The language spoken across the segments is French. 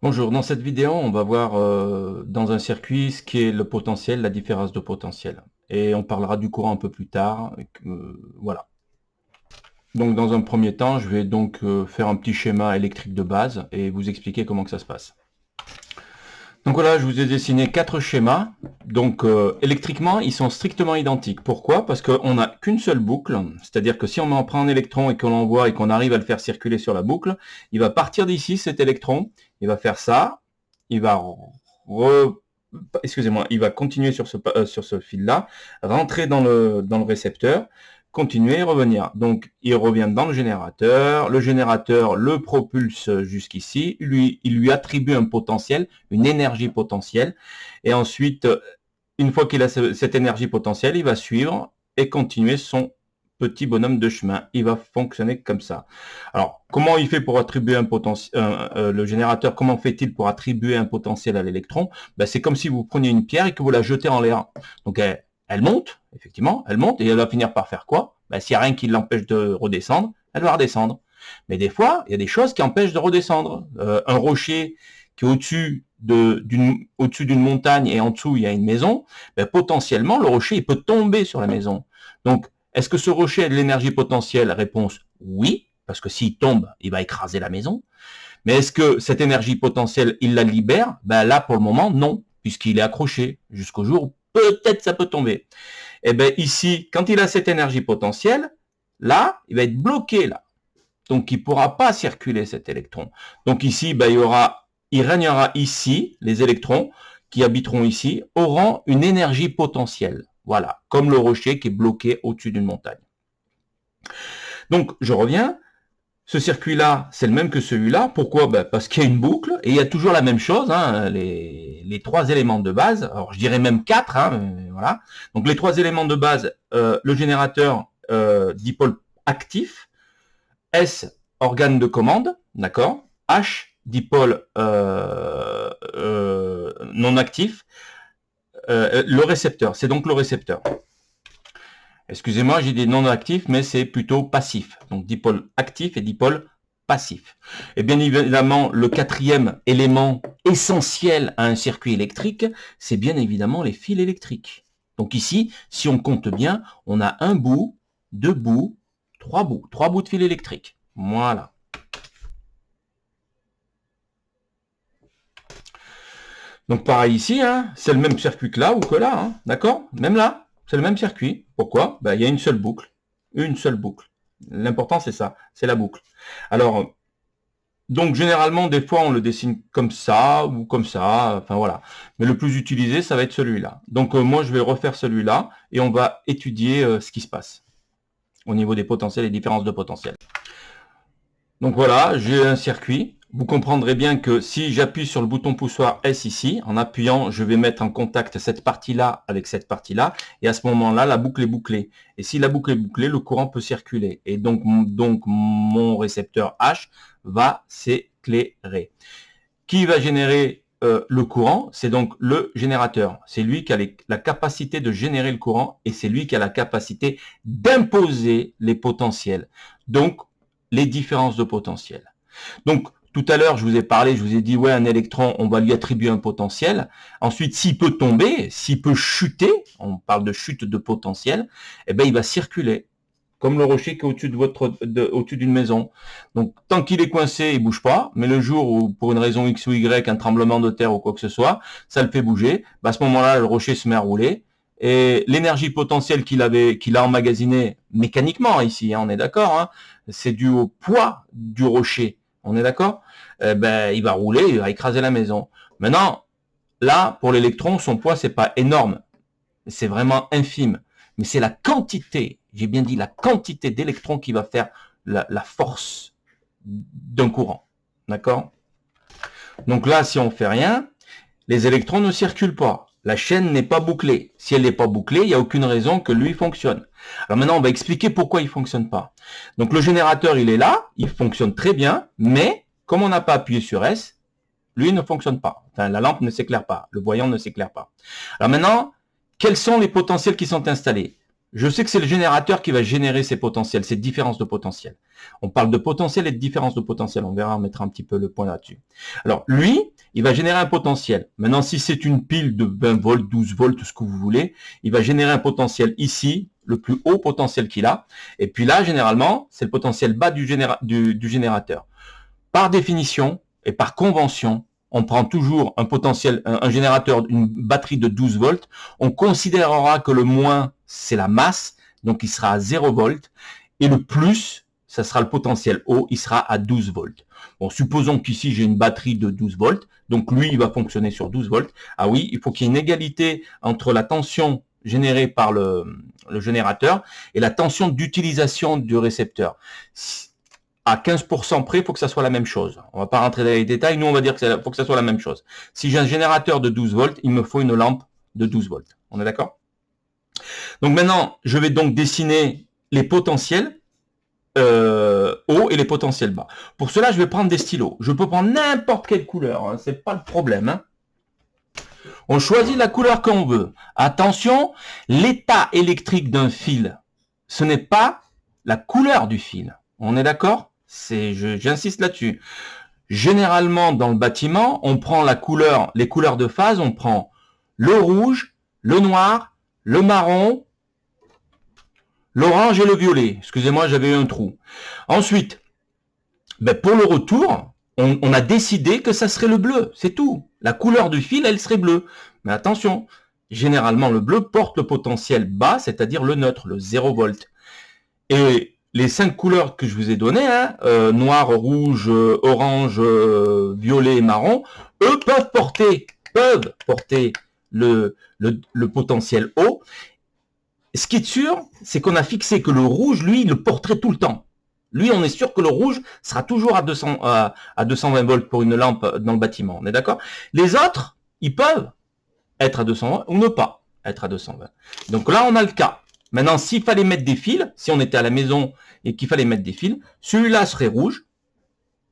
Bonjour, dans cette vidéo, on va voir dans un circuit ce qui est le potentiel, la différence de potentiel. Et on parlera du courant un peu plus tard. Voilà. Donc dans un premier temps, je vais donc faire un petit schéma électrique de base et vous expliquer comment que ça se passe. Donc voilà, je vous ai dessiné 4 schémas. Donc électriquement, ils sont strictement identiques. Pourquoi? Parce qu'on n'a qu'une seule boucle. C'est-à-dire que si on en prend un électron et qu'on l'envoie et qu'on arrive à le faire circuler sur la boucle, il va partir d'ici, cet électron, il va faire ça, il va excusez-moi, il va continuer sur ce fil-là, rentrer dans le récepteur, continuer et revenir. Donc, il revient dans le générateur le propulse jusqu'ici, il lui attribue un potentiel, une énergie potentielle, et ensuite, une fois qu'il a cette énergie potentielle, il va suivre et continuer son petit bonhomme de chemin. Il va fonctionner comme ça. Alors, comment il fait pour attribuer un potentiel, le générateur, comment fait-il pour attribuer un potentiel à l'électron? Ben, c'est comme si vous preniez une pierre et que vous la jetez en l'air. Donc, elle monte, effectivement, elle monte, et elle va finir par faire quoi? Ben, s'il n'y a rien qui l'empêche de redescendre, elle va redescendre. Mais des fois, il y a des choses qui empêchent de redescendre. Un rocher qui est au-dessus d'une montagne et en dessous, il y a une maison, ben, potentiellement, le rocher, il peut tomber sur la maison. Donc, est-ce que ce rocher a de l'énergie potentielle? Réponse oui, parce que s'il tombe, il va écraser la maison. Mais est-ce que cette énergie potentielle, il la libère? Ben là, pour le moment, non, puisqu'il est accroché jusqu'au jour où peut-être ça peut tomber. Et bien ici, quand il a cette énergie potentielle, là, il va être bloqué là. Donc, il ne pourra pas circuler cet électron. Donc ici, ben, il régnera ici, les électrons qui habiteront ici auront une énergie potentielle. Voilà, comme le rocher qui est bloqué au-dessus d'une montagne. Donc, je reviens. Ce circuit-là, c'est le même que celui-là. Pourquoi? Ben, parce qu'il y a une boucle et il y a toujours la même chose, hein, les 3 éléments de base. Alors, je dirais même 4. Hein, voilà. Donc, les 3 éléments de base, le générateur dipôle actif, S, organe de commande, d'accord, H, dipôle non actif, le récepteur. C'est donc le récepteur. Excusez-moi, j'ai dit non actif, mais c'est plutôt passif. Donc dipôle actif et dipôle passif. Et bien évidemment, le 4e élément essentiel à un circuit électrique, c'est bien évidemment les fils électriques. Donc ici, si on compte bien, on a un bout, 2 bouts, 3 bouts. 3 bouts de fils électriques. Voilà. Donc pareil ici, hein, c'est le même circuit que là ou que là, hein, d'accord? Même là. C'est le même circuit. Pourquoi? Ben, il y a une seule boucle. Une seule boucle. L'important, c'est ça. C'est la boucle. Alors, donc, généralement, des fois, on le dessine comme ça ou comme ça. Enfin, voilà. Mais le plus utilisé, ça va être celui-là. Donc, moi, je vais refaire celui-là et on va étudier ce qui se passe au niveau des potentiels et différences de potentiel. Donc, voilà, j'ai un circuit. Vous comprendrez bien que si j'appuie sur le bouton poussoir S ici, en appuyant, je vais mettre en contact cette partie-là avec cette partie-là, et à ce moment-là, la boucle est bouclée. Et si la boucle est bouclée, le courant peut circuler. Et donc mon récepteur H va s'éclairer. Qui va générer le courant? C'est donc le générateur. C'est lui qui a la capacité de générer le courant, et c'est lui qui a la capacité d'imposer les potentiels. Donc, les différences de potentiel. Donc, tout à l'heure, je vous ai parlé, je vous ai dit, ouais, un électron, on va lui attribuer un potentiel. Ensuite, s'il peut tomber, s'il peut chuter, on parle de chute de potentiel, eh ben, il va circuler, comme le rocher qui est au-dessus d'une maison. Donc, tant qu'il est coincé, il bouge pas, mais le jour où, pour une raison X ou Y, un tremblement de terre ou quoi que ce soit, ça le fait bouger, ben, à ce moment-là, le rocher se met à rouler, et l'énergie potentielle qu'il a emmagasinée mécaniquement ici, hein, on est d'accord, hein, c'est dû au poids du rocher. On est d'accord? Ben, il va rouler, il va écraser la maison. Maintenant, là, pour l'électron, son poids, c'est pas énorme. C'est vraiment infime. Mais c'est la quantité, j'ai bien dit la quantité d'électrons qui va faire la force d'un courant. D'accord? Donc là, si on fait rien, les électrons ne circulent pas. La chaîne n'est pas bouclée. Si elle n'est pas bouclée, il n'y a aucune raison que lui fonctionne. Alors maintenant, on va expliquer pourquoi il ne fonctionne pas. Donc le générateur, il est là, il fonctionne très bien, mais comme on n'a pas appuyé sur S, lui ne fonctionne pas. Enfin, la lampe ne s'éclaire pas, le voyant ne s'éclaire pas. Alors maintenant, quels sont les potentiels qui sont installés? Je sais que c'est le générateur qui va générer ces potentiels, ces différences de potentiel. On parle de potentiel et de différence de potentiel. On verra, on mettra un petit peu le point là-dessus. Alors, lui, il va générer un potentiel. Maintenant, si c'est une pile de 20 volts, 12 volts, ce que vous voulez, il va générer un potentiel ici, le plus haut potentiel qu'il a. Et puis là, généralement, c'est le potentiel bas du générateur. Par définition et par convention, on prend toujours un potentiel, un générateur, une batterie de 12 volts. On considérera que le moins, c'est la masse, donc il sera à 0 volts. Et le plus, ça sera le potentiel haut, il sera à 12 volts. Bon, supposons qu'ici, j'ai une batterie de 12 volts. Donc lui, il va fonctionner sur 12 volts. Ah oui, il faut qu'il y ait une égalité entre la tension générée par le générateur et la tension d'utilisation du récepteur. À 15% près, il faut que ça soit la même chose. On va pas rentrer dans les détails. Nous, on va dire qu'il faut que ça soit la même chose. Si j'ai un générateur de 12 volts, il me faut une lampe de 12 volts. On est d'accord? Donc maintenant, je vais donc dessiner les potentiels hauts et les potentiels bas. Pour cela, je vais prendre des stylos. Je peux prendre n'importe quelle couleur. Hein, c'est pas le problème. Hein. On choisit la couleur qu'on veut. Attention, l'état électrique d'un fil, ce n'est pas la couleur du fil. On est d'accord? J'insiste là-dessus. Généralement, dans le bâtiment, on prend les couleurs de phase, on prend le rouge, le noir, le marron, l'orange et le violet. Excusez-moi, j'avais eu un trou. Ensuite, pour le retour, on a décidé que ça serait le bleu, c'est tout. La couleur du fil, elle serait bleue. Mais attention, généralement, le bleu porte le potentiel bas, c'est-à-dire le neutre, le 0 volt. Et les 5 couleurs que je vous ai données, hein, noir, rouge, orange, violet et marron, eux peuvent porter le potentiel haut. Ce qui est sûr, c'est qu'on a fixé que le rouge, lui, il le porterait tout le temps. Lui, on est sûr que le rouge sera toujours à 220 volts pour une lampe dans le bâtiment. On est d'accord? Les autres, ils peuvent être à 220 ou ne pas être à 220. Donc là, on a le cas. Maintenant, s'il fallait mettre des fils, si on était à la maison et qu'il fallait mettre des fils, celui-là serait rouge,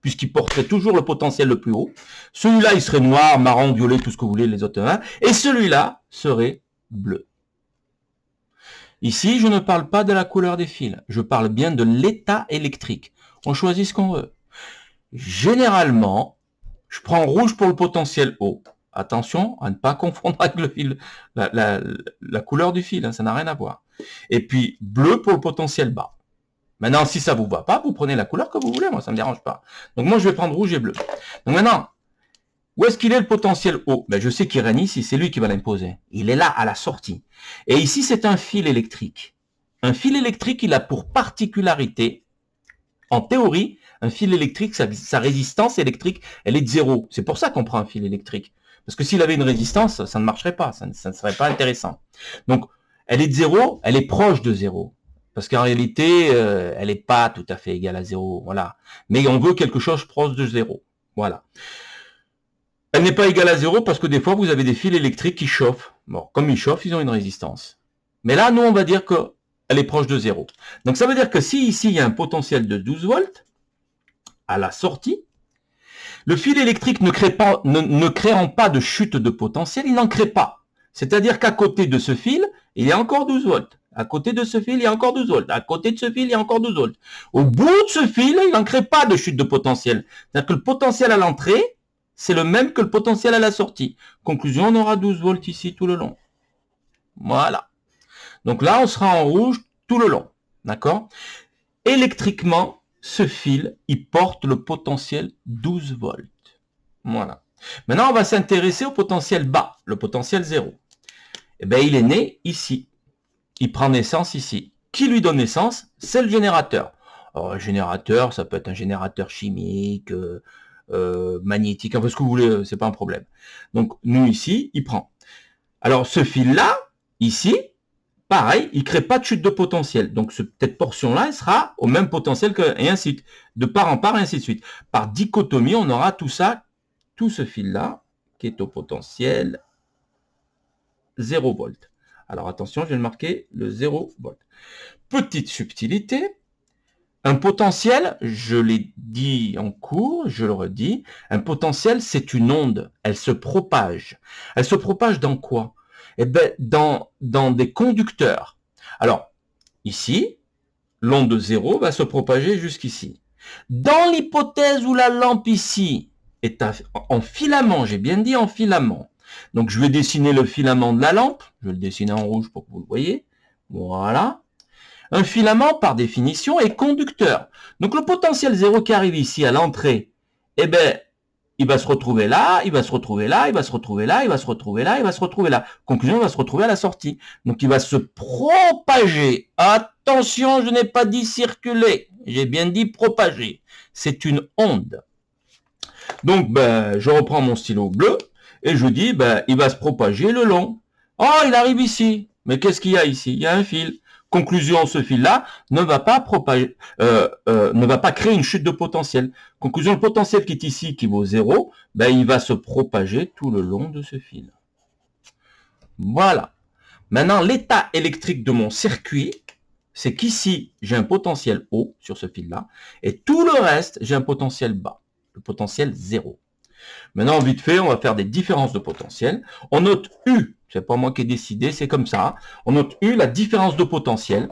puisqu'il porterait toujours le potentiel le plus haut. Celui-là, il serait noir, marron, violet, tout ce que vous voulez, les autres. Hein, et celui-là serait bleu. Ici, je ne parle pas de la couleur des fils. Je parle bien de l'état électrique. On choisit ce qu'on veut. Généralement, je prends rouge pour le potentiel haut. Attention à ne pas confondre avec le fil, la couleur du fil, hein, ça n'a rien à voir. Et puis, bleu pour le potentiel bas. Maintenant, si ça vous va pas, vous prenez la couleur que vous voulez, moi, ça ne me dérange pas. Donc, moi, je vais prendre rouge et bleu. Donc, maintenant, où est-ce qu'il est le potentiel haut? Je sais qu'il règne ici, c'est lui qui va l'imposer. Il est là, à la sortie. Et ici, c'est un fil électrique. Un fil électrique, il a pour particularité, en théorie, un fil électrique, sa résistance électrique, elle est de 0. C'est pour ça qu'on prend un fil électrique. Parce que s'il avait une résistance, ça ne marcherait pas, ça ne serait pas intéressant. Donc, elle est de 0, elle est proche de 0. Parce qu'en réalité, elle n'est pas tout à fait égale à 0, voilà. Mais on veut quelque chose proche de 0, voilà. Elle n'est pas égale à 0 parce que des fois, vous avez des fils électriques qui chauffent. Bon, comme ils chauffent, ils ont une résistance. Mais là, nous, on va dire qu'elle est proche de 0. Donc, ça veut dire que si ici, il y a un potentiel de 12 volts, à la sortie, le fil électrique ne créant pas de chute de potentiel, il n'en crée pas. C'est-à-dire qu'à côté de ce fil, il y a encore 12 volts. À côté de ce fil, il y a encore 12 volts. À côté de ce fil, il y a encore 12 volts. Au bout de ce fil, il n'en crée pas de chute de potentiel. C'est-à-dire que le potentiel à l'entrée, c'est le même que le potentiel à la sortie. Conclusion, on aura 12 volts ici tout le long. Voilà. Donc là, on sera en rouge tout le long. D'accord? Électriquement, ce fil, il porte le potentiel 12 volts. Voilà. Maintenant, on va s'intéresser au potentiel bas, le potentiel 0. Eh bien, il est né ici. Il prend naissance ici. Qui lui donne naissance? C'est le générateur. Alors, un générateur, ça peut être un générateur chimique, magnétique, enfin ce que vous voulez, c'est pas un problème. Donc, nous ici, il prend. Alors, ce fil-là, ici, pareil, il ne crée pas de chute de potentiel. Donc, cette portion-là, elle sera au même potentiel que, et ainsi de suite. De part en part, et ainsi de suite. Par dichotomie, on aura tout ça, tout ce fil-là, qui est au potentiel 0 volt. Alors, attention, je vais le marquer, le 0 volt. Petite subtilité, un potentiel, je l'ai dit en cours, je le redis, un potentiel, c'est une onde. Elle se propage. Elle se propage dans quoi? Eh bien, dans des conducteurs. Alors, ici, l'onde de 0 va se propager jusqu'ici. Dans l'hypothèse où la lampe ici est en filament, j'ai bien dit en filament. Donc je vais dessiner le filament de la lampe. Je vais le dessiner en rouge pour que vous le voyez. Voilà. Un filament, par définition, est conducteur. Donc le potentiel 0 qui arrive ici à l'entrée, eh ben, il va se retrouver là, il va se retrouver là, il va se retrouver là, il va se retrouver là, il va se retrouver là. Conclusion, il va se retrouver à la sortie. Donc il va se propager. Attention, je n'ai pas dit circuler, j'ai bien dit propager. C'est une onde. Donc ben, je reprends mon stylo bleu et je dis ben, il va se propager le long. Oh, il arrive ici. Mais qu'est-ce qu'il y a ici? Il y a un fil. Conclusion, ce fil-là ne va pas propager, ne va pas créer une chute de potentiel. Conclusion, le potentiel qui est ici, qui vaut 0, ben, il va se propager tout le long de ce fil. Voilà. Maintenant, l'état électrique de mon circuit, c'est qu'ici, j'ai un potentiel haut sur ce fil-là, et tout le reste, j'ai un potentiel bas, le potentiel 0. Maintenant, vite fait, on va faire des différences de potentiel. On note U, c'est pas moi qui ai décidé, c'est comme ça. On note U, la différence de potentiel,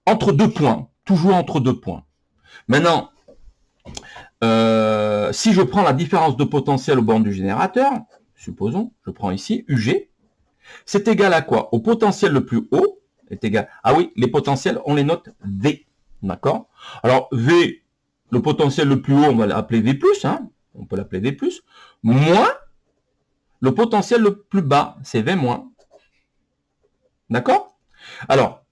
entre deux points, toujours entre deux points. Maintenant, si je prends la différence de potentiel au borne du générateur, supposons, je prends ici UG, c'est égal à quoi? Au potentiel le plus haut est égal... Ah oui, les potentiels, on les note V, d'accord? Alors, V, le potentiel le plus haut, on va l'appeler V+, hein, on peut l'appeler V+, moins le potentiel le plus bas, c'est V-. D'accord? Alors,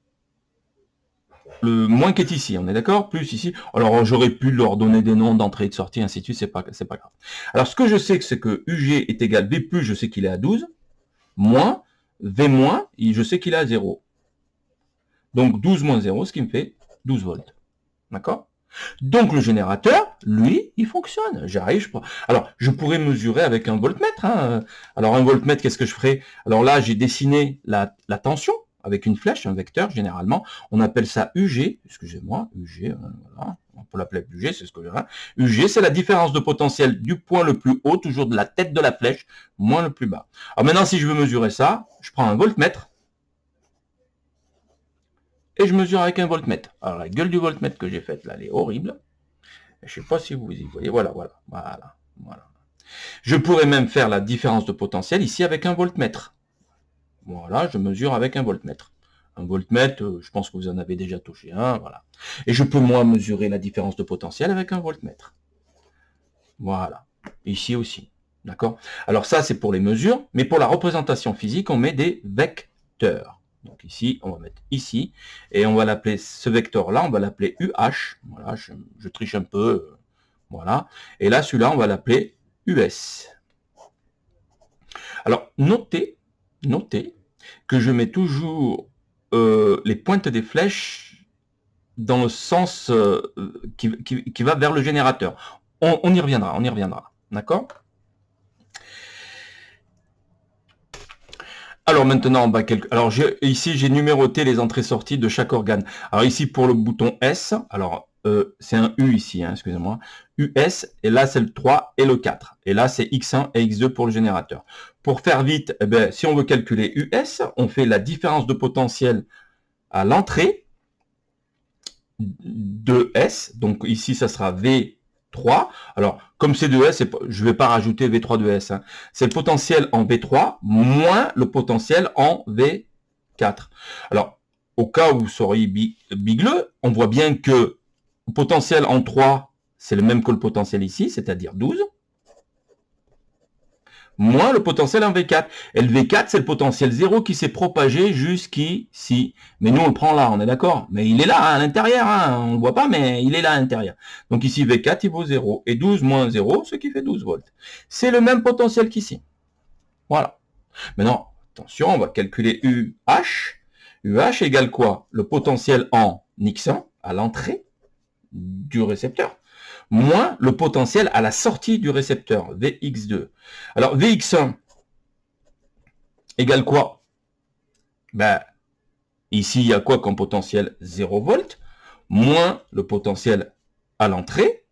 le moins qui est ici, on est d'accord? Plus ici. Alors, j'aurais pu leur donner des noms d'entrée et de sortie, ainsi de suite, c'est pas grave. Alors, ce que je sais, c'est que UG est égal V+, je sais qu'il est à 12, moins V-, je sais qu'il est à 0. Donc, 12 moins 0, ce qui me fait 12 volts. D'accord? Donc le générateur, lui, il fonctionne. J'arrive, alors je pourrais mesurer avec un voltmètre. Hein. Alors un voltmètre, qu'est-ce que je ferais? Alors là, j'ai dessiné la tension avec une flèche, un vecteur généralement. On appelle ça UG, excusez-moi, UG, voilà. On peut l'appeler UG, c'est ce que je veux. UG, c'est la différence de potentiel du point le plus haut, toujours de la tête de la flèche, moins le plus bas. Alors maintenant, si je veux mesurer ça, je prends un voltmètre. Et je mesure avec un voltmètre. Alors la gueule du voltmètre que j'ai faite là, elle est horrible. Je ne sais pas si vous y voyez. Voilà. Je pourrais même faire la différence de potentiel ici avec un voltmètre. Voilà, je mesure avec un voltmètre. Un voltmètre, je pense que vous en avez déjà touché un, voilà. Et je peux moi mesurer la différence de potentiel avec un voltmètre. Voilà. Ici aussi. D'accord? Alors ça, c'est pour les mesures, mais pour la représentation physique, on met des vecteurs. Donc ici, on va mettre ici, et on va l'appeler, ce vecteur-là, on va l'appeler UH. Voilà, je triche un peu. Voilà. Et là, celui-là, on va l'appeler US. Alors, notez que je mets toujours les pointes des flèches dans le sens qui va vers le générateur. On y reviendra. D'accord? Alors maintenant, alors ici j'ai numéroté les entrées-sorties de chaque organe. Alors ici pour le bouton S, alors c'est un U ici, hein, excusez-moi, US, et là c'est le 3 et le 4. Et là c'est X1 et X2 pour le générateur. Pour faire vite, eh ben, si on veut calculer US, on fait la différence de potentiel à l'entrée de S, donc ici ça sera V3. Alors, comme c'est 2S, je ne vais pas rajouter V3 de S. Hein. C'est le potentiel en V3 moins le potentiel en V4. Alors, au cas où vous seriez bigleux, on voit bien que le potentiel en 3, c'est le même que le potentiel ici, c'est-à-dire 12. Moins le potentiel en V4. Et le V4, c'est le potentiel 0 qui s'est propagé jusqu'ici. Mais nous, on le prend là, on est d'accord. Mais il est là, hein, à l'intérieur. Hein, on ne le voit pas, mais il est là à l'intérieur. Donc ici, V4, il vaut 0. Et 12 moins 0, ce qui fait 12 volts. C'est le même potentiel qu'ici. Voilà. Maintenant, attention, on va calculer UH. UH égale quoi? Le potentiel en X1 à l'entrée du récepteur, moins le potentiel à la sortie du récepteur, Vx2. Alors, Vx1 égale quoi? Ben, ici, il y a quoi comme potentiel? 0 volts, moins le potentiel à l'entrée,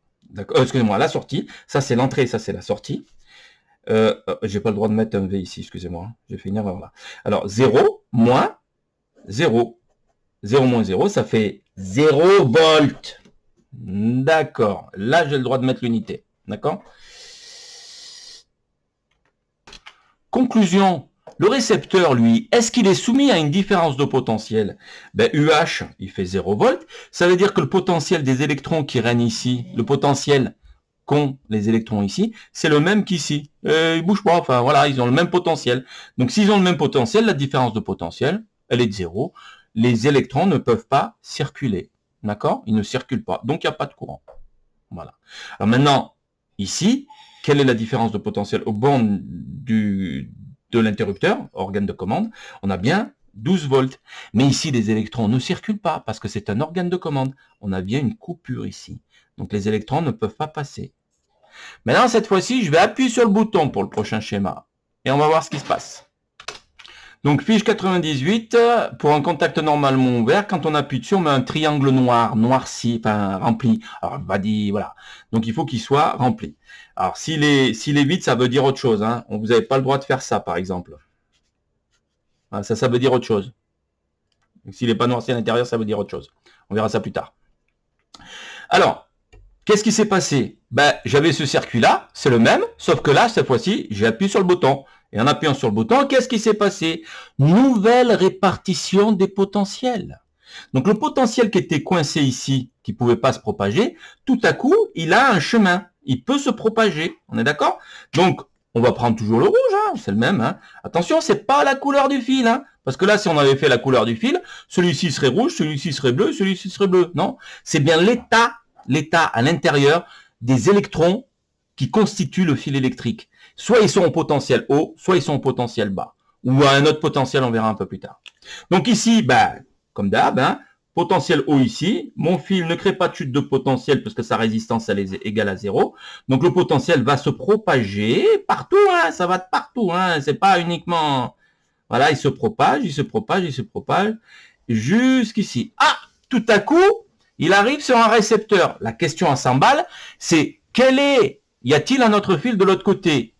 excusez-moi, à la sortie. Ça, c'est l'entrée, ça, c'est la sortie. J'ai pas le droit de mettre un V ici, excusez-moi. J'ai fait une erreur là. Alors, 0 moins 0. 0 moins 0, ça fait 0 volts. D'accord. Là, j'ai le droit de mettre l'unité. D'accord? Conclusion. Le récepteur, lui, est-ce qu'il est soumis à une différence de potentiel? Ben, UH, il fait 0 volts. Ça veut dire que le potentiel des électrons qui règne ici, le potentiel qu'ont les électrons ici, c'est le même qu'ici. Ils bougent pas. Enfin, voilà, ils ont le même potentiel. Donc, s'ils ont le même potentiel, la différence de potentiel, elle est de 0. Les électrons ne peuvent pas circuler. D'accord? Ils ne circulent pas. Donc, il n'y a pas de courant. Voilà. Alors maintenant, ici, quelle est la différence de potentiel aux bornes de l'interrupteur, organe de commande? On a bien 12 volts. Mais ici, les électrons ne circulent pas parce que c'est un organe de commande. On a bien une coupure ici. Donc les électrons ne peuvent pas passer. Maintenant, cette fois-ci, je vais appuyer sur le bouton pour le prochain schéma. Et on va voir ce qui se passe. Donc, fiche 98, pour un contact normalement ouvert, quand on appuie dessus, on met un triangle noir, noirci, enfin rempli. Alors, on va dire, voilà. Donc, il faut qu'il soit rempli. Alors, s'il est vide, ça veut dire autre chose. Hein. Vous n'avez pas le droit de faire ça, par exemple. Ça veut dire autre chose. S'il n'est pas noirci à l'intérieur, ça veut dire autre chose. On verra ça plus tard. Alors, qu'est-ce qui s'est passé? Ben, j'avais ce circuit-là, c'est le même, sauf que là, cette fois-ci, j'ai appuyé sur le bouton. Et en appuyant sur le bouton, qu'est-ce qui s'est passé? Nouvelle répartition des potentiels. Donc le potentiel qui était coincé ici, qui ne pouvait pas se propager, tout à coup, il a un chemin. Il peut se propager. On est d'accord? Donc, on va prendre toujours le rouge, hein, c'est le même. Hein. Attention, c'est pas la couleur du fil. Hein, parce que là, si on avait fait la couleur du fil, celui-ci serait rouge, celui-ci serait bleu, celui-ci serait bleu. Non, c'est bien l'état à l'intérieur des électrons qui constituent le fil électrique. Soit ils sont au potentiel haut, soit ils sont au potentiel bas. Ou à un autre potentiel, on verra un peu plus tard. Donc ici, ben, comme d'hab, hein, potentiel haut ici. Mon fil ne crée pas de chute de potentiel parce que sa résistance elle est égale à 0. Donc le potentiel va se propager partout. Hein, ça va de partout. Hein, c'est pas uniquement... Voilà, il se propage, il se propage, il se propage. Jusqu'ici. Ah, tout à coup, il arrive sur un récepteur. La question à 100 balles, c'est y a-t-il un autre fil de l'autre côté?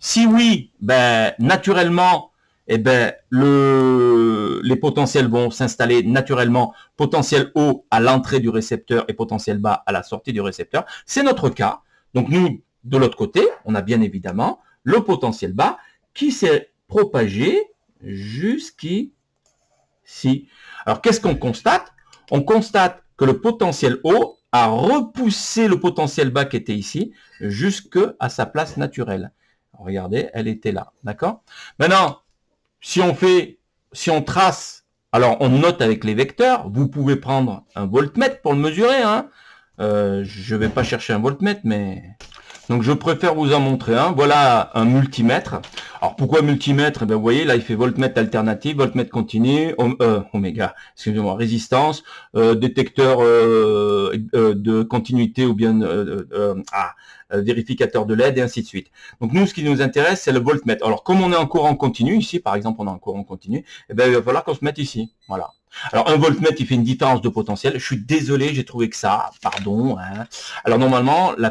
Si oui, ben naturellement, eh ben les potentiels vont s'installer naturellement, potentiel haut à l'entrée du récepteur et potentiel bas à la sortie du récepteur. C'est notre cas. Donc nous, de l'autre côté, on a bien évidemment le potentiel bas qui s'est propagé jusqu'ici. Alors qu'est-ce qu'on constate? On constate que le potentiel haut a repoussé le potentiel bas qui était ici jusqu'à sa place naturelle. Regardez, elle était là, d'accord? Maintenant, si on trace, alors on note avec les vecteurs, vous pouvez prendre un voltmètre pour le mesurer, hein. Je ne vais pas chercher un voltmètre, mais... Donc je préfère vous en montrer un. Voilà un multimètre. Alors pourquoi multimètre? Ben, vous voyez, là il fait voltmètre alternatif, voltmètre continu, oméga, excusez-moi, résistance, détecteur de continuité ou bien vérificateur de LED et ainsi de suite. Donc nous, ce qui nous intéresse, c'est le voltmètre. Alors comme on est en courant continu, ici par exemple on est en courant continu, eh ben, il va falloir qu'on se mette ici. Voilà. Alors un voltmètre, il fait une différence de potentiel. Je suis désolé, j'ai trouvé que ça, pardon. Hein. Alors normalement, la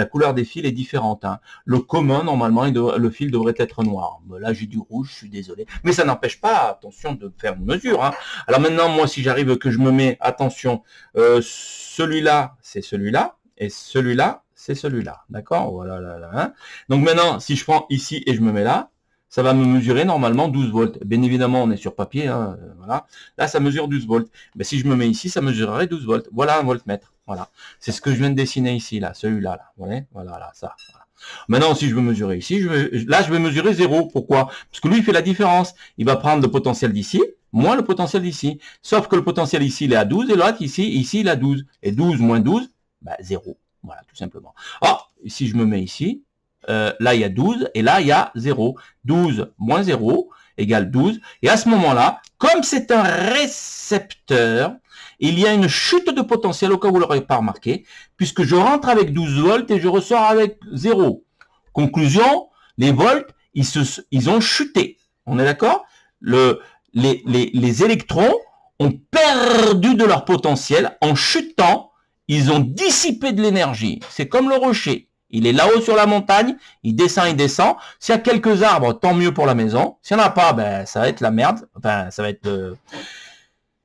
couleur des fils est différente. Hein. Le commun, normalement, le fil devrait être noir. Ben, là, j'ai du rouge, je suis désolé. Mais ça n'empêche pas, attention, de faire une mesure. Hein. Alors maintenant, moi, si j'arrive que je me mets, attention, celui-là, c'est celui-là, et celui-là, c'est celui-là. D'accord? Voilà, là. Hein. Donc maintenant, si je prends ici et je me mets là, ça va me mesurer normalement 12 volts. Bien évidemment, on est sur papier, hein, voilà. Là, ça mesure 12 volts. Mais si je me mets ici, ça mesurerait 12 volts. Voilà un voltmètre. Voilà. C'est ce que je viens de dessiner ici, là, celui-là, là. Vous voyez? Voilà, là, ça. Voilà. Maintenant, si je veux mesurer ici, là, je vais mesurer 0. Pourquoi? Parce que lui, il fait la différence. Il va prendre le potentiel d'ici, moins le potentiel d'ici. Sauf que le potentiel ici, il est à 12, et l'autre, ici, il est à 12. Et 12 moins 12, bah, 0. Voilà, tout simplement. Alors, si je me mets ici, là il y a 12 et là il y a 0. 12 moins 0 égale 12. Et à ce moment-là, comme c'est un récepteur, il y a une chute de potentiel au cas où vous ne l'aurez pas remarqué, puisque je rentre avec 12 volts et je ressors avec 0. Conclusion, les volts, ils ont chuté. On est d'accord? Les électrons ont perdu de leur potentiel en chutant. Ils ont dissipé de l'énergie. C'est comme le rocher. Il est là-haut sur la montagne, il descend, il descend. S'il y a quelques arbres, tant mieux pour la maison. S'il n'y en a pas, ben, ça va être la merde. Enfin, ça va être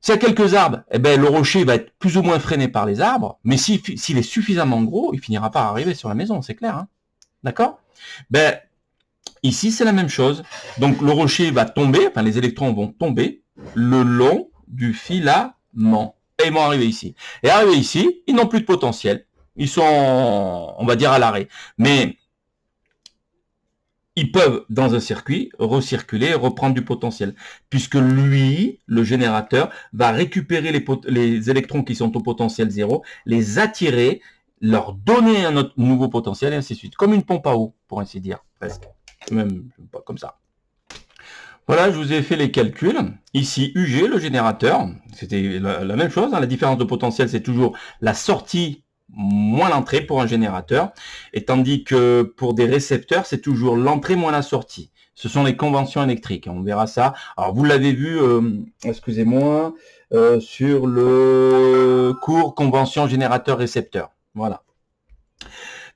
S'il y a quelques arbres, eh ben, le rocher va être plus ou moins freiné par les arbres, mais s'il est suffisamment gros, il finira par arriver sur la maison, c'est clair. Hein, d'accord? Ben, ici, c'est la même chose. Donc, le rocher va tomber, enfin, les électrons vont tomber le long du filament. Et ils vont arriver ici. Et arriver ici, ils n'ont plus de potentiel. Ils sont, on va dire, à l'arrêt. Mais ils peuvent, dans un circuit, recirculer, reprendre du potentiel. Puisque lui, le générateur, va récupérer les électrons qui sont au potentiel zéro, les attirer, leur donner un autre nouveau potentiel, et ainsi de suite. Comme une pompe à eau, pour ainsi dire, presque. Même pas comme ça. Voilà, je vous ai fait les calculs. Ici, UG, le générateur, c'était la même chose. Hein. La différence de potentiel, c'est toujours la sortie moins l'entrée pour un générateur. Et tandis que pour des récepteurs, c'est toujours l'entrée moins la sortie. Ce sont les conventions électriques. On verra ça. Alors, vous l'avez vu, excusez-moi, sur le cours convention générateur-récepteur. Voilà.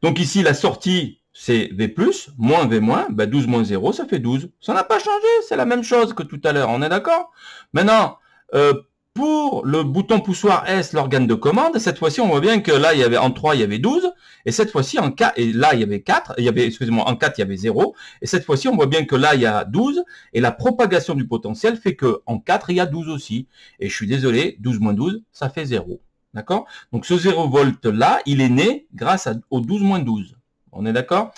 Donc ici, la sortie, c'est V+, moins V-, ben 12 moins 0, ça fait 12. Ça n'a pas changé, c'est la même chose que tout à l'heure, on est d'accord? Maintenant, pour le bouton poussoir S, l'organe de commande, cette fois-ci, on voit bien que là, il y avait en 3, il y avait 12, et cette fois-ci, en 4, et là, il y avait 4, excusez-moi, en 4, il y avait 0, et cette fois-ci, on voit bien que là, il y a 12, et la propagation du potentiel fait que en 4, il y a 12 aussi. Et je suis désolé, 12 moins 12, ça fait 0. D'accord? Donc ce 0 volt là, il est né grâce au 12 moins 12. On est d'accord?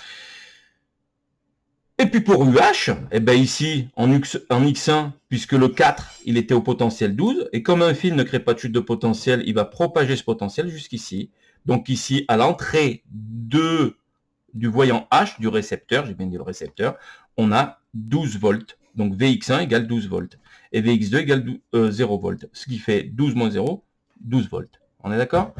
Et puis pour UH, eh ben ici, en X1, puisque le 4, il était au potentiel 12, et comme un fil ne crée pas de chute de potentiel, il va propager ce potentiel jusqu'ici. Donc ici, à l'entrée du voyant H, du récepteur, j'ai bien dit le récepteur, on a 12 volts. Donc Vx1 égale 12 volts. Et Vx2 égale 0 volts. Ce qui fait 12 moins 0, 12 volts. On est d'accord?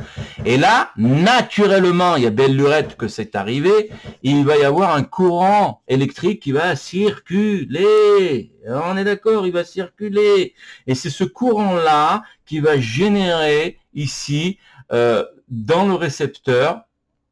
Et là, naturellement, il y a belle lurette que c'est arrivé, il va y avoir un courant électrique qui va circuler. On est d'accord, il va circuler. Et c'est ce courant-là qui va générer ici, dans le récepteur.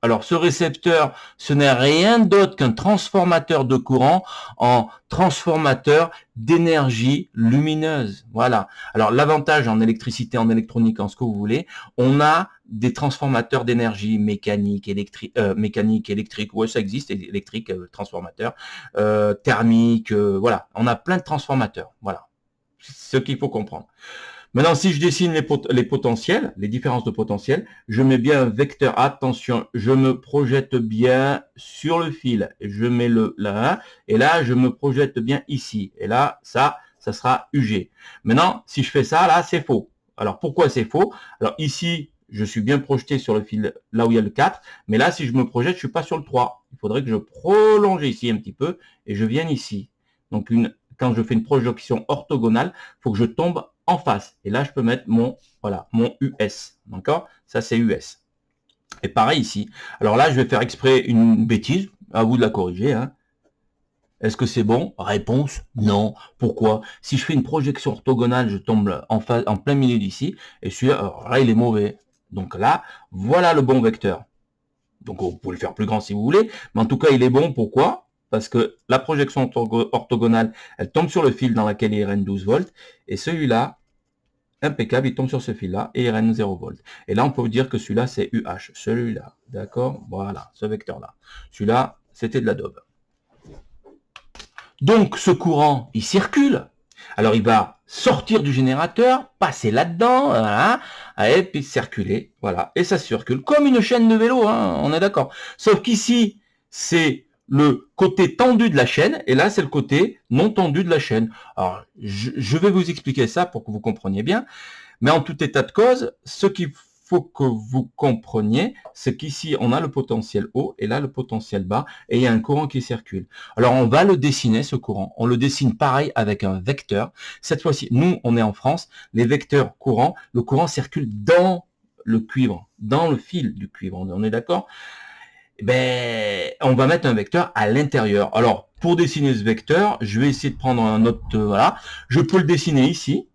Alors, ce récepteur, ce n'est rien d'autre qu'un transformateur de courant en transformateur d'énergie lumineuse. Voilà. Alors, l'avantage en électricité, en électronique, en ce que vous voulez, on a des transformateurs d'énergie mécanique, électrique, ouais, ça existe, électrique, transformateur, thermique, voilà. On a plein de transformateurs. Voilà. C'est ce qu'il faut comprendre. Maintenant, si je dessine les potentiels, les différences de potentiel, je mets bien un vecteur. Attention, je me projette bien sur le fil. Je mets le là, et là, je me projette bien ici. Et là, ça sera UG. Maintenant, si je fais ça, là, c'est faux. Alors, pourquoi c'est faux? Alors, ici, je suis bien projeté sur le fil là où il y a le 4. Mais là, si je me projette, je suis pas sur le 3. Il faudrait que je prolonge ici un petit peu et je vienne ici. Donc, quand je fais une projection orthogonale, il faut que je tombe en face. Et là, je peux mettre mon US. D'accord? Ça, c'est US. Et pareil ici. Alors là, je vais faire exprès une bêtise. À vous de la corriger. Hein. Est-ce que c'est bon? Réponse, non. Pourquoi? Si je fais une projection orthogonale, je tombe en plein milieu d'ici. Et celui-là, là, il est mauvais. Donc là, voilà le bon vecteur. Donc, vous pouvez le faire plus grand si vous voulez. Mais en tout cas, il est bon. Pourquoi? Parce que la projection orthogonale, elle tombe sur le fil dans lequel il RN 12 volts, et celui-là, impeccable, il tombe sur ce fil-là, et RN 0 volts. Et là, on peut vous dire que celui-là, c'est UH, celui-là, d'accord? Voilà, ce vecteur-là. Celui-là, c'était de la daube. Donc, ce courant, il circule. Alors, il va sortir du générateur, passer là-dedans, voilà, et puis circuler, voilà, et ça circule comme une chaîne de vélo, hein, on est d'accord. Sauf qu'ici, c'est le côté tendu de la chaîne, et là, c'est le côté non tendu de la chaîne. Alors, je vais vous expliquer ça pour que vous compreniez bien, mais en tout état de cause, ce qu'il faut que vous compreniez, c'est qu'ici, on a le potentiel haut, et là, le potentiel bas, et il y a un courant qui circule. Alors, on va le dessiner, ce courant. On le dessine pareil avec un vecteur. Cette fois-ci, nous, on est en France, les vecteurs courants, le courant circule dans le cuivre, dans le fil du cuivre, on est d'accord? Ben, on va mettre un vecteur à l'intérieur. Alors, pour dessiner ce vecteur, je vais essayer de prendre un autre, voilà. Je peux le dessiner ici,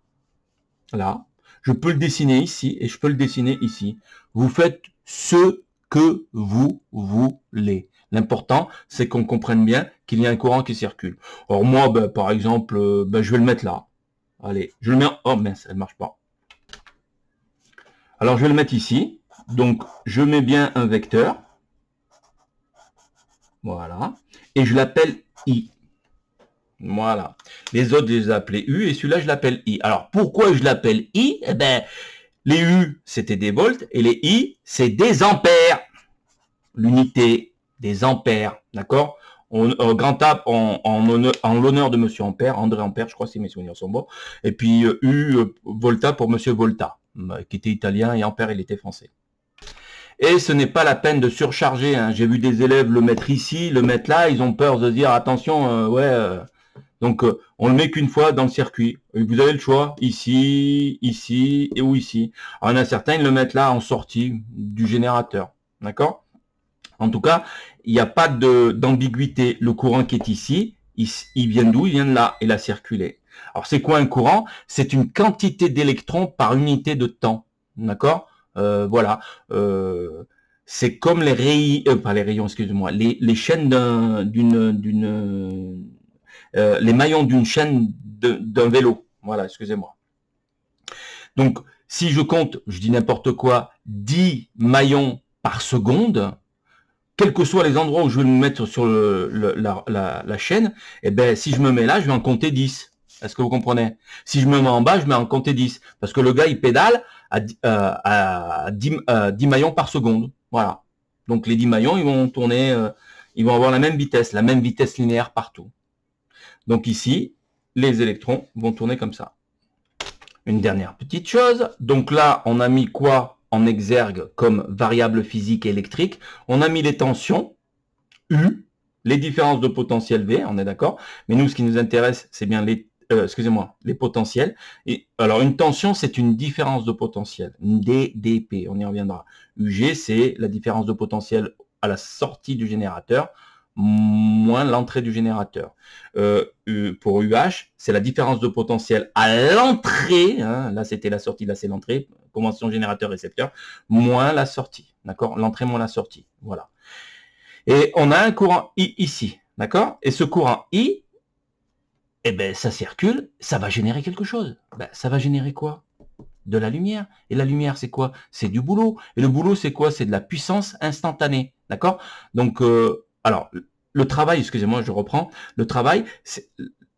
là. Je peux le dessiner ici et je peux le dessiner ici. Vous faites ce que vous voulez. L'important, c'est qu'on comprenne bien qu'il y a un courant qui circule. Or, moi, ben, par exemple, ben, je vais le mettre là. Allez, je le mets en... Oh mince, elle ne marche pas. Alors, je vais le mettre ici. Donc, je mets bien un vecteur. Voilà. Et je l'appelle I. Voilà. Les autres, je les ai appelés U et celui-là, je l'appelle I. Alors, pourquoi je l'appelle I? Eh ben, les U, c'était des volts et les I, c'est des ampères. L'unité des ampères, d'accord? Grand tap en l'honneur de Monsieur Ampère, André Ampère, je crois si mes souvenirs sont bons. Et puis Volta pour Monsieur Volta, qui était italien et Ampère, il était français. Et ce n'est pas la peine de surcharger. Hein. J'ai vu des élèves le mettre ici, le mettre là, ils ont peur de dire attention, donc on le met qu'une fois dans le circuit. Et vous avez le choix, ici, ici et ou ici. Alors, il y en a certains, ils le mettent là en sortie du générateur, d'accord? En tout cas, il n'y a pas d'ambiguïté. Le courant qui est ici, il vient d'où? Il vient de là. Il a circulé. Alors, c'est quoi un courant? C'est une quantité d'électrons par unité de temps. D'accord? Voilà. C'est comme les rayons, pas les rayons, excusez-moi, les chaînes les maillons d'une chaîne d'un vélo. Voilà, excusez-moi. Donc, si je compte, je dis n'importe quoi, 10 maillons par seconde, quels que soient les endroits où je vais me mettre sur la chaîne, eh ben, si je me mets là, je vais en compter 10. Est-ce que vous comprenez? Si je me mets en bas, je vais en compter 10. Parce que le gars, il pédale à 10 maillons par seconde. Voilà. Donc, les 10 maillons, ils vont tourner, ils vont avoir la même vitesse linéaire partout. Donc ici, les électrons vont tourner comme ça. Une dernière petite chose. Donc là, on a mis quoi en exergue comme variable physique et électrique? On a mis les tensions, U, les différences de potentiel V, on est d'accord? Mais nous, ce qui nous intéresse, c'est bien les potentiels. Et alors, une tension, c'est une différence de potentiel, une DDP, on y reviendra. UG, c'est la différence de potentiel à la sortie du générateur, moins l'entrée du générateur. Pour UH, c'est la différence de potentiel à l'entrée, hein, là c'était la sortie, là c'est l'entrée, convention générateur-récepteur, moins la sortie, d'accord? L'entrée moins la sortie, voilà. Et on a un courant I ici, d'accord? Et ce courant I, eh ben ça circule, ça va générer quelque chose. Ben, ça va générer quoi? De la lumière. Et la lumière, c'est quoi? C'est du boulot. Et le boulot, c'est quoi? C'est de la puissance instantanée, d'accord? Donc, alors, le travail, excusez-moi, je reprends. Le travail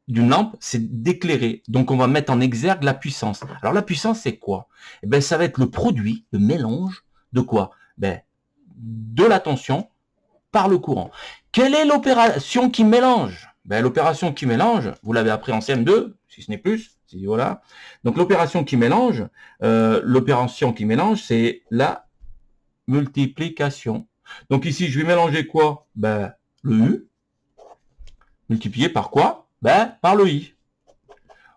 d'une lampe, c'est d'éclairer. Donc, on va mettre en exergue la puissance. Alors, la puissance, c'est quoi? Eh ben, ça va être le produit, le mélange de quoi? Ben, de la tension par le courant. Quelle est l'opération qui mélange? Ben, l'opération qui mélange, vous l'avez appris en CM2, si ce n'est plus. Voilà. Donc, l'opération qui mélange, c'est la multiplication. Donc ici, je vais mélanger quoi? Ben, le U, multiplié par quoi? Ben, par le I.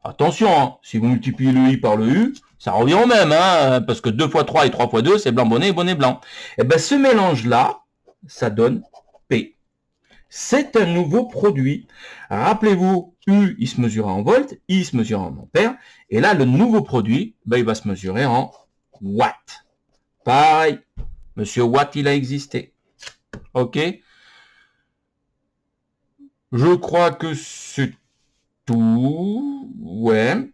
Attention, hein, si vous multipliez le I par le U, ça revient au même, hein, parce que 2 fois 3 et 3 fois 2, c'est blanc bonnet et bonnet blanc. Et ben, ce mélange-là, ça donne P. C'est un nouveau produit. Rappelez-vous, U, il se mesure en volts, I se mesure en ampères, et là, le nouveau produit, ben, il va se mesurer en watts. Pareil, Monsieur Watt, il a existé. Ok. Je crois que c'est tout. Ouais.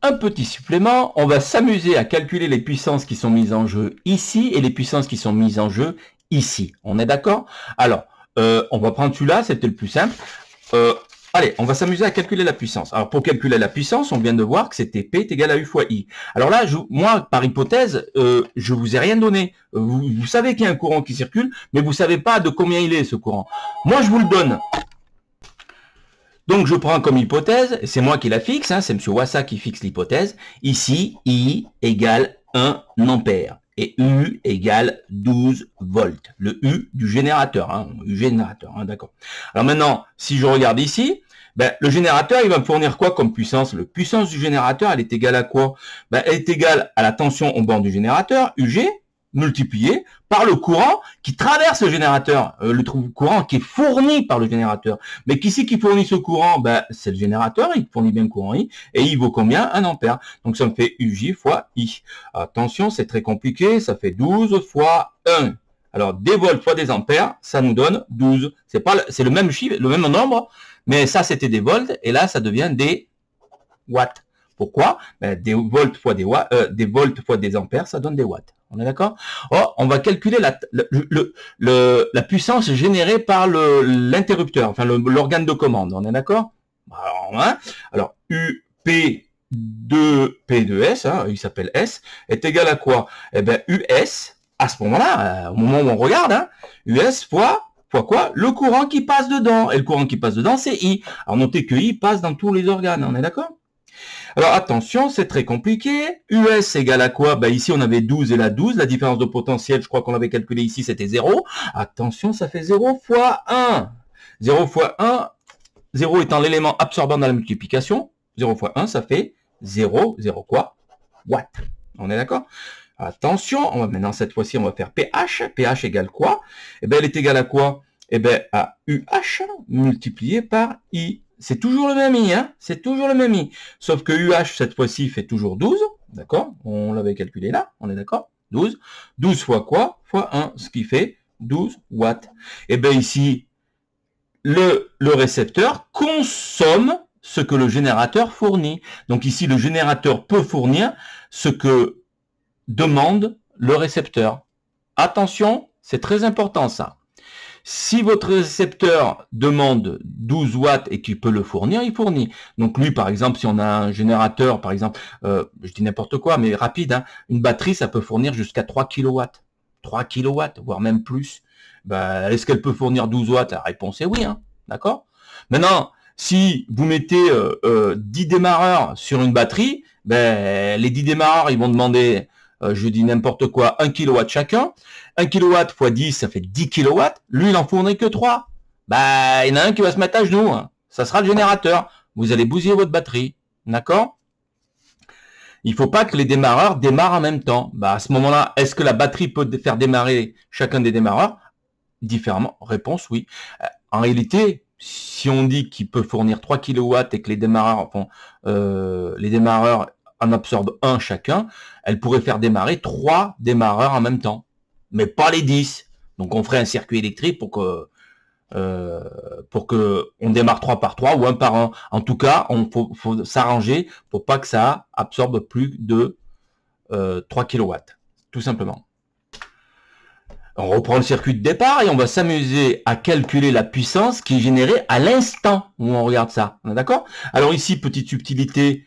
Un petit supplément, on va s'amuser à calculer les puissances qui sont mises en jeu ici et les puissances qui sont mises en jeu ici. On est d'accord? Alors, on va prendre celui-là, c'était le plus simple. Allez, on va s'amuser à calculer la puissance. Alors, pour calculer la puissance, on vient de voir que c'était P est égal à U fois I. Alors là, moi, par hypothèse, je vous ai rien donné. Vous savez qu'il y a un courant qui circule, mais vous savez pas de combien il est, ce courant. Moi, je vous le donne. Donc, je prends comme hypothèse, et c'est moi qui la fixe, hein, c'est M. Wassa qui fixe l'hypothèse. Ici, I égale 1 ampère. Et U égale 12 volts. Le U du générateur, hein, U générateur, hein, d'accord. Alors maintenant, si je regarde ici, ben, le générateur, il va me fournir quoi comme puissance? La puissance du générateur, elle est égale à quoi? Ben, elle est égale à la tension au bord du générateur, UG, multiplié par le courant qui traverse le générateur, le courant qui est fourni par le générateur. Mais qui c'est qui fournit ce courant? Ben, c'est le générateur, il fournit bien le courant I, et il vaut combien? 1 ampère. Donc ça me fait UJ fois I. Attention, c'est très compliqué, ça fait 12 fois 1. Alors, des volts fois des ampères, ça nous donne 12. C'est le même chiffre, le même nombre, mais ça c'était des volts, et là ça devient des watts. Pourquoi? Ben, des volts fois des watts, des volts fois des ampères, ça donne des watts. On est d'accord? Oh, on va calculer la puissance générée par l'interrupteur, enfin l'organe de commande. On est d'accord? Alors, UP2P2S, hein, il s'appelle S, est égal à quoi? Eh bien, US, à ce moment-là, au moment où on regarde, hein, US fois quoi? Le courant qui passe dedans. Et le courant qui passe dedans, c'est I. Alors, notez que I passe dans tous les organes. On est d'accord? Alors, attention, c'est très compliqué. US égale à quoi? Ben, ici, on avait 12 et la 12. La différence de potentiel, je crois qu'on l'avait calculé ici, c'était 0. Attention, ça fait 0 fois 1. 0 fois 1, 0 étant l'élément absorbant dans la multiplication. 0 fois 1, ça fait 0, 0 quoi? Watt. On est d'accord? Attention, on va maintenant, cette fois-ci, on va faire pH. pH égale quoi? Eh bien, elle est égale à quoi? Eh bien, à UH multiplié par I. C'est toujours le même I, hein? C'est toujours le même I. Sauf que UH, cette fois-ci, fait toujours 12. D'accord? On l'avait calculé là. On est d'accord? 12. 12 fois quoi? Fois 1. Ce qui fait 12 watts. Eh bien, ici, le récepteur consomme ce que le générateur fournit. Donc ici, le générateur peut fournir ce que demande le récepteur. Attention, c'est très important ça. Si votre récepteur demande 12 watts et qu'il peut le fournir, il fournit. Donc lui, par exemple, si on a un générateur, par exemple, je dis n'importe quoi, mais rapide, hein, une batterie, ça peut fournir jusqu'à 3 kW. 3 kW, voire même plus. Ben, est-ce qu'elle peut fournir 12 watts? La réponse est oui, hein, d'accord? Maintenant, si vous mettez 10 démarreurs sur une batterie, ben, les 10 démarreurs, ils vont demander, je dis n'importe quoi, 1 kW chacun. 1 kW fois 10, ça fait 10 kW. Lui, il en fournit que 3. Ben, il y en a un qui va se mettre à genoux. Hein. Ça sera le générateur. Vous allez bousiller votre batterie. D'accord? Il ne faut pas que les démarreurs démarrent en même temps. Ben, à ce moment-là, est-ce que la batterie peut faire démarrer chacun des démarreurs? Différemment. Réponse, oui. En réalité, si on dit qu'il peut fournir 3 kW et que les démarreurs en absorbent un chacun, elle pourrait faire démarrer 3 démarreurs en même temps. Mais pas les 10. Donc on ferait un circuit électrique pour que on démarre 3 par 3 ou 1 par 1. En tout cas, faut s'arranger pour pas que ça absorbe plus de 3 kW. Tout simplement. On reprend le circuit de départ et on va s'amuser à calculer la puissance qui est générée à l'instant où on regarde ça. On est d'accord? Alors ici, petite subtilité,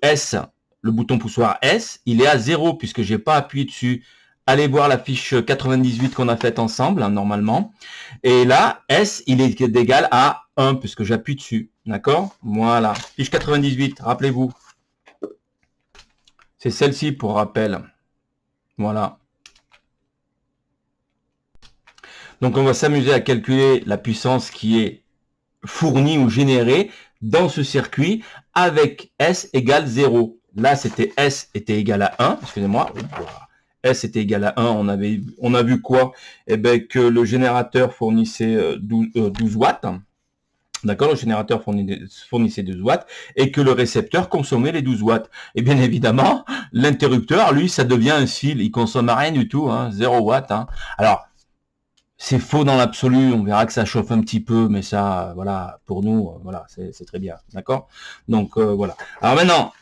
S, le bouton poussoir S, il est à 0 puisque j'ai pas appuyé dessus. Allez voir la fiche 98 qu'on a faite ensemble, hein, normalement. Et là, S, il est égal à 1 puisque j'appuie dessus. D'accord? Voilà. Fiche 98, rappelez-vous. C'est celle-ci pour rappel. Voilà. Donc, on va s'amuser à calculer la puissance qui est fournie ou générée dans ce circuit avec S égale 0. Là, c'était S était égal à 1. Excusez-moi. S était égal à 1. On a vu quoi? Eh bien, que le générateur fournissait 12 watts. D'accord? Le générateur fournissait 12 watts et que le récepteur consommait les 12 watts. Et bien évidemment, l'interrupteur, lui, ça devient un fil. Il consomme rien du tout, hein, 0 watts. Hein. Alors, c'est faux dans l'absolu, on verra que ça chauffe un petit peu, mais ça, voilà, pour nous, voilà, c'est très bien, d'accord? Donc, voilà. Alors maintenant,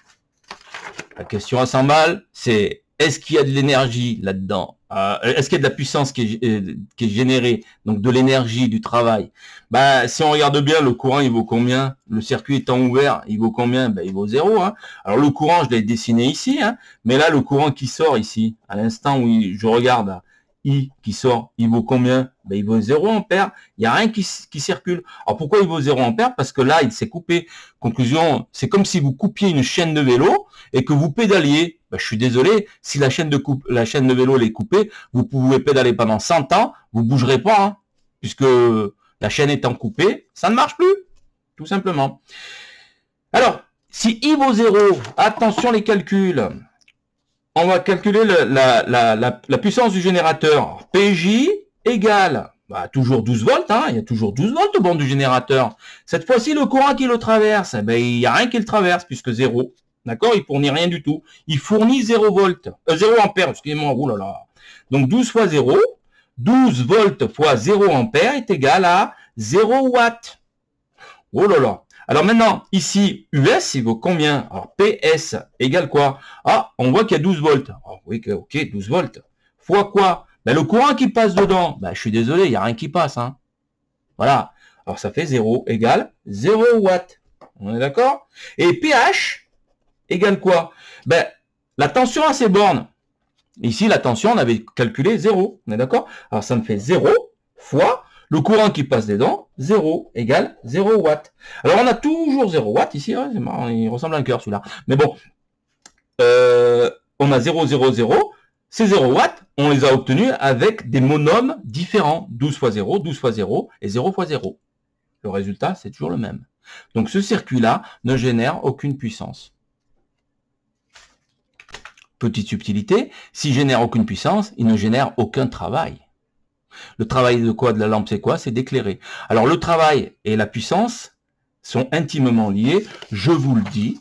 la question à 100 balles, c'est est-ce qu'il y a de l'énergie là-dedans? Est-ce qu'il y a de la puissance qui est générée, donc de l'énergie, du travail? Bah, si on regarde bien, le courant, il vaut combien? Le circuit étant ouvert, il vaut combien? Bah, il vaut 0. Hein. Alors, le courant, je l'ai dessiné ici, hein, mais là, le courant qui sort ici, à l'instant où je regarde, I qui sort, il vaut combien? Ben, il vaut 0 ampère. Il n'y a rien qui circule. Alors pourquoi il vaut 0 ampère? Parce que là, il s'est coupé. Conclusion, c'est comme si vous coupiez une chaîne de vélo et que vous pédaliez. Ben, je suis désolé, si la chaîne de vélo elle est coupée, vous pouvez pédaler pendant 100 ans, vous bougerez pas, hein, puisque la chaîne étant coupée, ça ne marche plus, tout simplement. Alors, si I vaut 0, attention les calculs. On va calculer la puissance du générateur. PJ égale, toujours 12 volts, hein, il y a toujours 12 volts au bord du générateur. Cette fois-ci, le courant qui le traverse, ben, il n'y a rien qui le traverse, puisque 0. D'accord? Il fournit rien du tout. Il fournit 0 volts, 0 ampères, excusez-moi, oh là là. Donc 12 fois 0, 12 volts fois 0 ampères est égal à 0 watts. Oh là là. Alors maintenant, ici, US, il vaut combien? Alors PS égale quoi? Ah, on voit qu'il y a 12 volts. Oh, oui, ok, 12 volts. Fois quoi? Ben, le courant qui passe dedans. Ben, je suis désolé, il n'y a rien qui passe. Hein. Voilà. Alors ça fait 0 égale 0 watts. On est d'accord? Et pH égale quoi? Ben, la tension à ces bornes. Ici, la tension, on avait calculé 0. On est d'accord? Alors ça me fait 0 fois le courant qui passe dedans, 0 égale 0 watts. Alors on a toujours 0 watts ici, hein, c'est marrant, il ressemble à un cœur celui-là. Mais bon, on a 0, 0, 0. Ces 0 watts, on les a obtenus avec des monomes différents. 12 fois 0, 12 fois 0 et 0 fois 0. Le résultat, c'est toujours le même. Donc ce circuit-là ne génère aucune puissance. Petite subtilité, s'il génère aucune puissance, il ne génère aucun travail. Le travail de quoi de la lampe, c'est quoi? C'est d'éclairer. Alors le travail et la puissance sont intimement liés. Je vous le dis.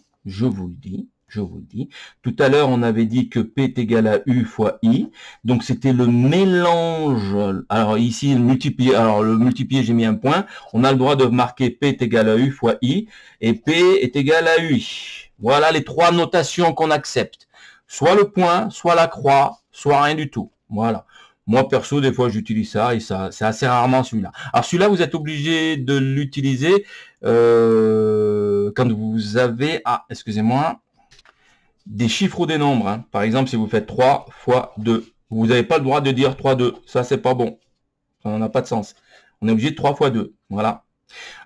Tout à l'heure, on avait dit que P est égal à U fois I. Donc c'était le mélange. Alors ici, le multiplier, j'ai mis un point. On a le droit de marquer P est égal à U fois I et P est égal à UI. Voilà les trois notations qu'on accepte. Soit le point, soit la croix, soit rien du tout. Voilà. Moi, perso, des fois, j'utilise ça et ça, c'est assez rarement celui-là. Alors, celui-là, vous êtes obligé de l'utiliser quand vous avez, excusez-moi, des chiffres ou des nombres. Hein. Par exemple, si vous faites 3 fois 2, vous n'avez pas le droit de dire 3, 2. Ça, c'est pas bon. Ça n'a pas de sens. On est obligé de 3 fois 2. Voilà.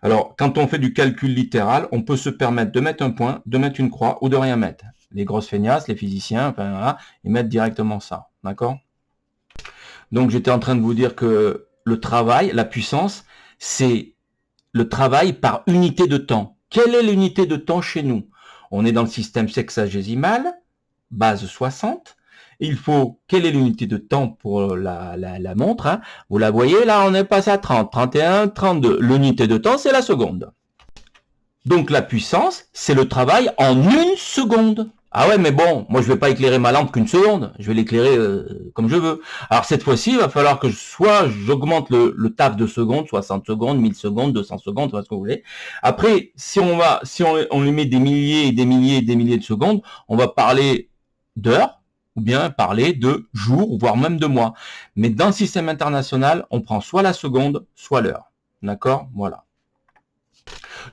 Alors, quand on fait du calcul littéral, on peut se permettre de mettre un point, de mettre une croix ou de rien mettre. Les grosses feignasses, les physiciens, enfin, voilà, ils mettent directement ça. D'accord? Donc, j'étais en train de vous dire que le travail, la puissance, c'est le travail par unité de temps. Quelle est l'unité de temps chez nous? On est dans le système sexagésimal, base 60. Il faut, quelle est l'unité de temps pour la montre? Hein? Vous la voyez, là, on est passé à 30, 31, 32. L'unité de temps, c'est la seconde. Donc, la puissance, c'est le travail en une seconde. Ah ouais, mais bon, moi je vais pas éclairer ma lampe qu'une seconde, je vais l'éclairer comme je veux. Alors cette fois-ci, il va falloir que soit j'augmente le taf de secondes, 60 secondes, 1000 secondes, 200 secondes, ce que vous voulez. Après, si on lui met des milliers et des milliers et des milliers de secondes, on va parler d'heures, ou bien parler de jours, voire même de mois. Mais dans le système international, on prend soit la seconde, soit l'heure. D'accord? Voilà.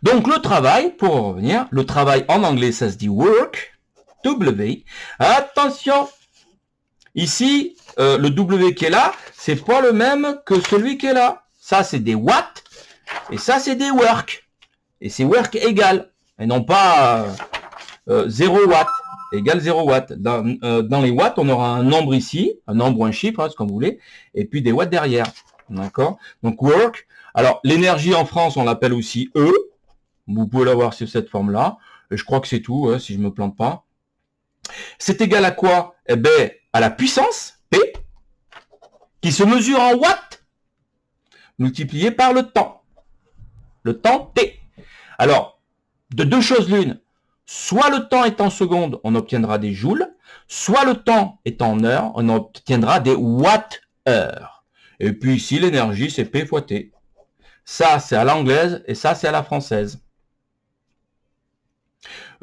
Donc le travail, pour revenir, le travail en anglais, ça se dit work. W. Attention, ici, le W qui est là, c'est pas le même que celui qui est là. Ça, c'est des watts, et ça, c'est des work. Et c'est work égal, et non pas 0 watts, égale 0 watts. Dans les watts, on aura un nombre ici, un nombre ou un chiffre, hein, ce que vous voulez, et puis des watts derrière. D'accord? Donc, work. Alors, l'énergie en France, on l'appelle aussi E. Vous pouvez l'avoir sur cette forme-là. Et je crois que c'est tout, hein, si je me plante pas. C'est égal à quoi? Eh bien, à la puissance, P, qui se mesure en watts, multiplié par le temps. Le temps T. Alors, de deux choses l'une, soit le temps est en secondes, on obtiendra des joules, soit le temps est en heures, on obtiendra des watts-heures. Et puis ici, l'énergie, c'est P fois T. Ça, c'est à l'anglaise, et ça, c'est à la française.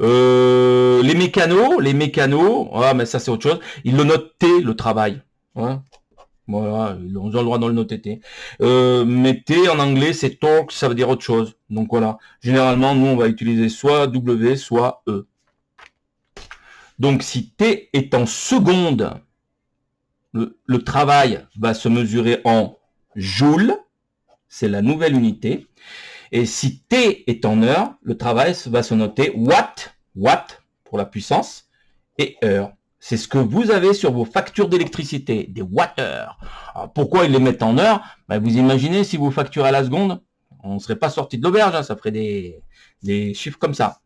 Les mécanos, ah, mais ça c'est autre chose. Ils le notent T, le travail. Hein, voilà, ils ont le droit de le noter T. Mais T en anglais c'est torque, ça veut dire autre chose. Donc voilà, généralement nous on va utiliser soit W, soit E. Donc si T est en secondes, le travail va se mesurer en joules, c'est la nouvelle unité. Et si T est en heure, le travail va se noter watt pour la puissance, et heure. C'est ce que vous avez sur vos factures d'électricité, des watts-heures. Alors pourquoi ils les mettent en heure? Vous imaginez si vous facturez à la seconde, on ne serait pas sorti de l'auberge, hein, ça ferait des chiffres comme ça.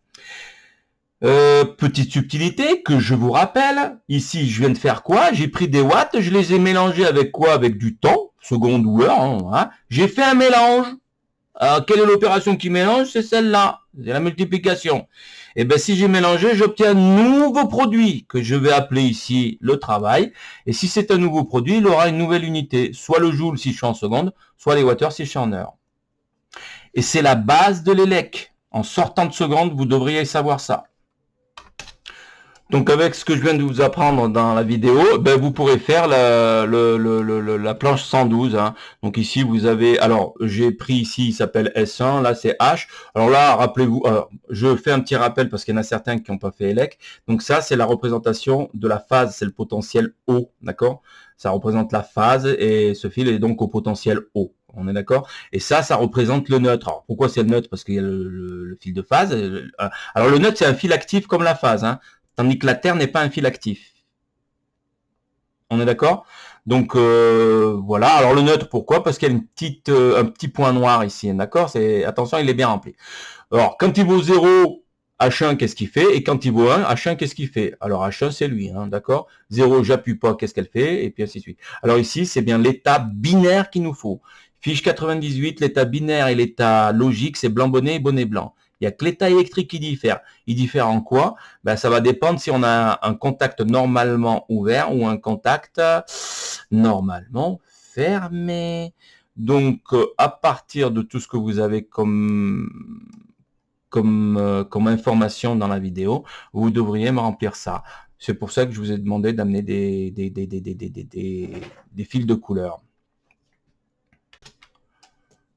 Petite subtilité que je vous rappelle, ici je viens de faire quoi? J'ai pris des watts, je les ai mélangés avec quoi? Avec du temps, seconde ou heure. Hein. J'ai fait un mélange. Alors, quelle est l'opération qui mélange? C'est celle-là, c'est la multiplication. Et bien, si j'ai mélangé, j'obtiens un nouveau produit que je vais appeler ici le travail. Et si c'est un nouveau produit, il aura une nouvelle unité, soit le joule si je suis en seconde, soit les watts-heures si je suis en heure. Et c'est la base de l'élec. En sortant de seconde, vous devriez savoir ça. Donc avec ce que je viens de vous apprendre dans la vidéo, ben, vous pourrez faire la planche 112. Hein. Donc ici vous avez, alors j'ai pris ici, il s'appelle S1, là c'est H. Alors là, rappelez-vous, je fais un petit rappel parce qu'il y en a certains qui n'ont pas fait ELEC. Donc ça c'est la représentation de la phase, c'est le potentiel O, d'accord? Ça représente la phase et ce fil est donc au potentiel O. On est d'accord? Et ça représente le neutre. Alors pourquoi c'est le neutre? Parce qu'il y a le fil de phase. Alors le neutre c'est un fil actif comme la phase, hein. Tandis que la Terre n'est pas un fil actif. On est d'accord? Donc voilà. Alors le neutre, pourquoi? Parce qu'il y a un petit point noir ici. D'accord? Attention, il est bien rempli. Alors quand il vaut 0, H1, qu'est-ce qu'il fait? Et quand il vaut 1, H1, qu'est-ce qu'il fait? Alors H1, c'est lui. Hein, d'accord? 0, j'appuie pas, qu'est-ce qu'elle fait? Et puis ainsi de suite. Alors ici, c'est bien l'état binaire qu'il nous faut. Fiche 98, l'état binaire et l'état logique, c'est blanc bonnet et bonnet blanc. Il n'y a que l'état électrique qui diffère. Il diffère en quoi? Ben, ça va dépendre si on a un contact normalement ouvert ou un contact normalement fermé. Donc, à partir de tout ce que vous avez comme information dans la vidéo, vous devriez me remplir ça. C'est pour ça que je vous ai demandé d'amener des fils de couleur.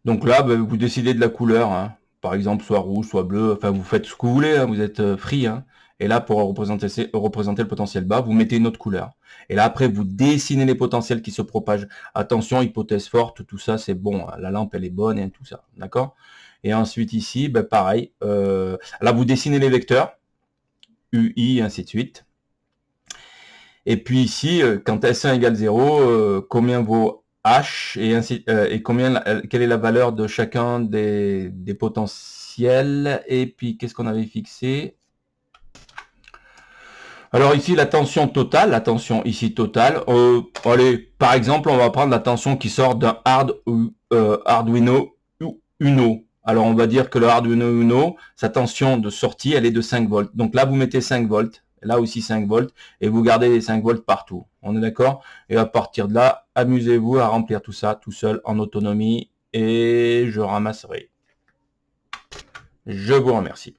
Donc là, ben, vous décidez de la couleur. Hein. Par exemple, soit rouge, soit bleu. Enfin, vous faites ce que vous voulez. Hein, vous êtes free. Hein. Et là, pour représenter le potentiel bas, vous mettez une autre couleur. Et là, après, vous dessinez les potentiels qui se propagent. Attention, hypothèse forte, tout ça, c'est bon. Hein. La lampe, elle est bonne et tout ça. D'accord? Et ensuite, ici, ben, pareil. Là, vous dessinez les vecteurs. UI, ainsi de suite. Et puis ici, quand S1 égale 0, combien vaut H et ainsi et quelle est la valeur de chacun des potentiels, et puis qu'est-ce qu'on avait fixé? Alors ici la tension totale, la tension ici totale, allez, par exemple on va prendre la tension qui sort d'un Arduino Uno. Alors on va dire que le Arduino Uno, sa tension de sortie elle est de 5 volts. Donc là vous mettez 5 volts. Là aussi 5 volts, et vous gardez les 5 volts partout. On est d'accord? Et à partir de là, amusez-vous à remplir tout ça tout seul en autonomie, et je ramasserai. Je vous remercie.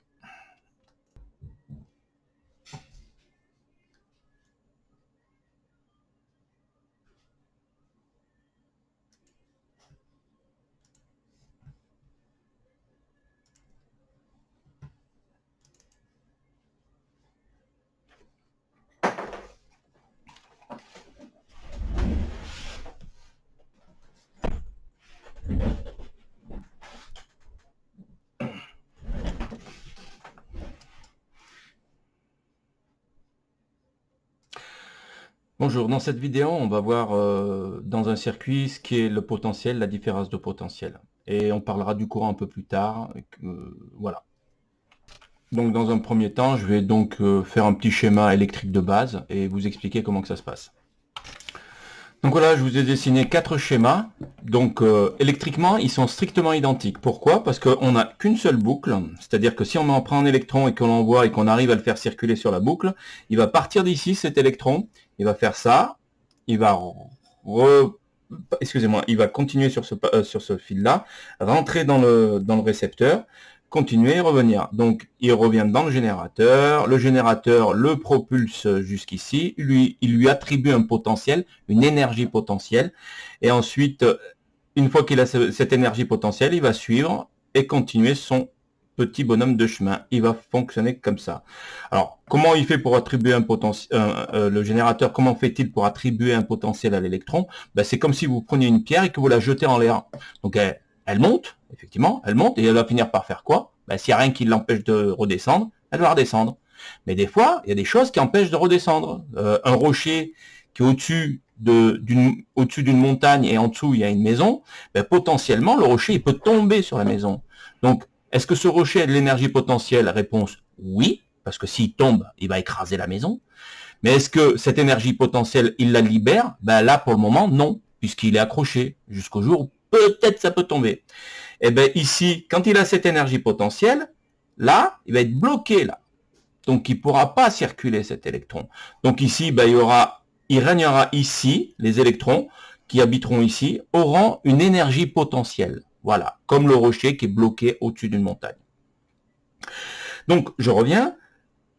Bonjour, dans cette vidéo, on va voir dans un circuit ce qui est le potentiel, la différence de potentiel. Et on parlera du courant un peu plus tard. Voilà. Donc dans un premier temps, je vais donc faire un petit schéma électrique de base et vous expliquer comment que ça se passe. Donc voilà, je vous ai dessiné 4 schémas. Donc électriquement, ils sont strictement identiques. Pourquoi? Parce qu'on n'a qu'une seule boucle. C'est-à-dire que si on en prend un électron et qu'on l'envoie et qu'on arrive à le faire circuler sur la boucle, il va partir d'ici, cet électron, il va faire ça, il va il va continuer sur ce fil-là, rentrer dans le récepteur, continuer et revenir. Donc il revient dans le générateur le propulse jusqu'ici, il lui attribue un potentiel, une énergie potentielle, et ensuite, une fois qu'il a cette énergie potentielle, il va suivre et continuer son petit bonhomme de chemin. Il va fonctionner comme ça. Alors, comment il fait pour attribuer un potentiel, le générateur, comment fait-il pour attribuer un potentiel à l'électron? Ben, c'est comme si vous preniez une pierre et que vous la jetez en l'air. Donc, elle monte, effectivement, elle monte, et elle va finir par faire quoi? Ben, s'il n'y a rien qui l'empêche de redescendre, elle va redescendre. Mais des fois, il y a des choses qui empêchent de redescendre. Un rocher qui est au-dessus d'une montagne et en dessous il y a une maison, ben, potentiellement le rocher il peut tomber sur la maison. Donc est-ce que ce rocher a de l'énergie potentielle? Réponse oui, parce que s'il tombe, il va écraser la maison. Mais est-ce que cette énergie potentielle, il la libère? Ben là, pour le moment, non, puisqu'il est accroché jusqu'au jour où peut-être ça peut tomber. Et bien ici, quand il a cette énergie potentielle, là, il va être bloqué là. Donc il ne pourra pas circuler cet électron. Donc ici, ben, il régnera ici, les électrons qui habiteront ici auront une énergie potentielle. Voilà, comme le rocher qui est bloqué au-dessus d'une montagne. Donc, je reviens.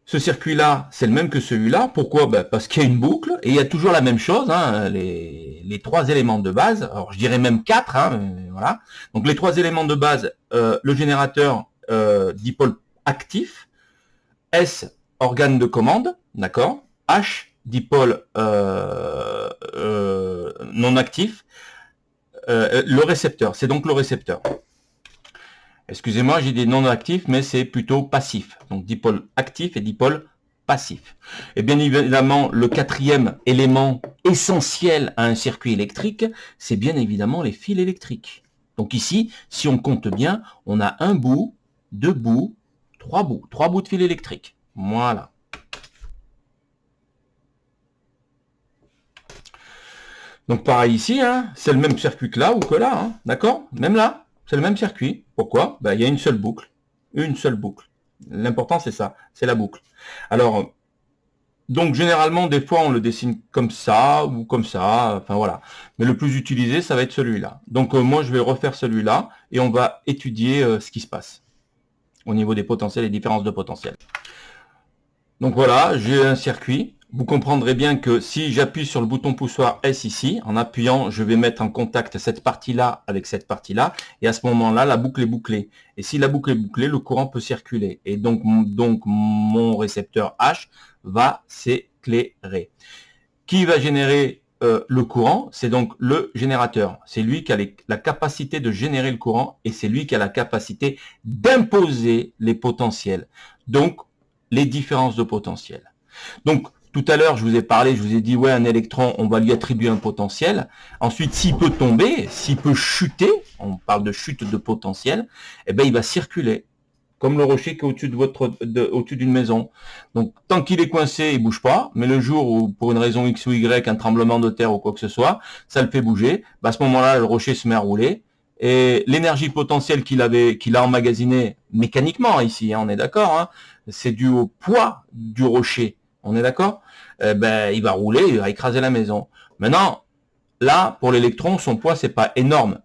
Ce circuit-là, c'est le même que celui-là. Pourquoi? Ben, parce qu'il y a une boucle et il y a toujours la même chose, hein, les trois éléments de base. Alors, je dirais même quatre, hein, voilà. Donc, les trois éléments de base, le générateur dipôle actif, S, organe de commande, d'accord, H, dipôle non actif, le récepteur. C'est donc le récepteur. Excusez-moi, j'ai dit non actif, mais c'est plutôt passif. Donc dipôle actif et dipôle passif. Et bien évidemment, le quatrième élément essentiel à un circuit électrique, c'est bien évidemment les fils électriques. Donc ici, si on compte bien, on a un bout, deux bouts, trois bouts de fils électriques. Voilà. Donc pareil ici, hein, c'est le même circuit que là ou que là, hein, d'accord? Même là, c'est le même circuit. Pourquoi? Ben, il y a une seule boucle. Une seule boucle. L'important, c'est ça, c'est la boucle. Alors, donc généralement, des fois, on le dessine comme ça ou comme ça, enfin voilà. Mais le plus utilisé, ça va être celui-là. Donc moi, je vais refaire celui-là et on va étudier ce qui se passe au niveau des potentiels et différences de potentiel. Donc voilà, j'ai un circuit. Vous comprendrez bien que si j'appuie sur le bouton poussoir S ici, en appuyant, je vais mettre en contact cette partie-là avec cette partie-là, et à ce moment-là, la boucle est bouclée. Et si la boucle est bouclée, le courant peut circuler. Et donc mon récepteur H va s'éclairer. Qui va générer le courant? C'est donc le générateur. C'est lui qui a la capacité de générer le courant, et c'est lui qui a la capacité d'imposer les potentiels. Donc, les différences de potentiel. Donc, tout à l'heure, je vous ai parlé, je vous ai dit, ouais, un électron, on va lui attribuer un potentiel. Ensuite, s'il peut tomber, s'il peut chuter, on parle de chute de potentiel, eh ben, il va circuler, comme le rocher qui est au-dessus au-dessus d'une maison. Donc, tant qu'il est coincé, il bouge pas, mais le jour où, pour une raison X ou Y, un tremblement de terre ou quoi que ce soit, ça le fait bouger, bah, à ce moment-là, le rocher se met à rouler, et l'énergie potentielle qu'il a emmagasinée mécaniquement ici, hein, on est d'accord, hein, c'est dû au poids du rocher, on est d'accord? Ben, il va rouler, il va écraser la maison. Maintenant, là, pour l'électron, son poids, c'est pas énorme,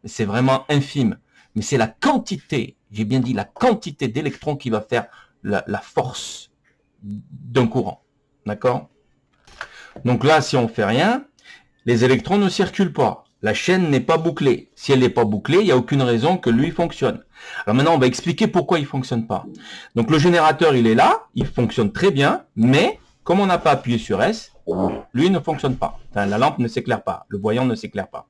c'est vraiment infime, mais c'est la quantité, j'ai bien dit la quantité d'électrons qui va faire la force d'un courant, d'accord? Donc là, si on fait rien, les électrons ne circulent pas. La chaîne n'est pas bouclée. Si elle n'est pas bouclée, il n'y a aucune raison que lui fonctionne. Alors maintenant, on va expliquer pourquoi il ne fonctionne pas. Donc le générateur, il est là, il fonctionne très bien, mais comme on n'a pas appuyé sur S, lui il ne fonctionne pas. Enfin, la lampe ne s'éclaire pas, le voyant ne s'éclaire pas.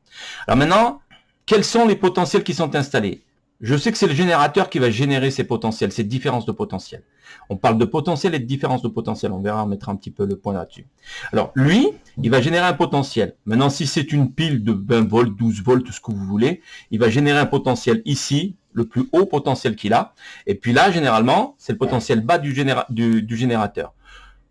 Alors maintenant, quels sont les potentiels qui sont installés? Je sais que c'est le générateur qui va générer ces potentiels, ces différences de potentiel. On parle de potentiel et de différence de potentiel. On verra, on mettra un petit peu le point là-dessus. Alors, lui, il va générer un potentiel. Maintenant, si c'est une pile de 20 volts, 12 volts, tout ce que vous voulez, il va générer un potentiel ici, le plus haut potentiel qu'il a. Et puis là, généralement, c'est le potentiel bas du générateur.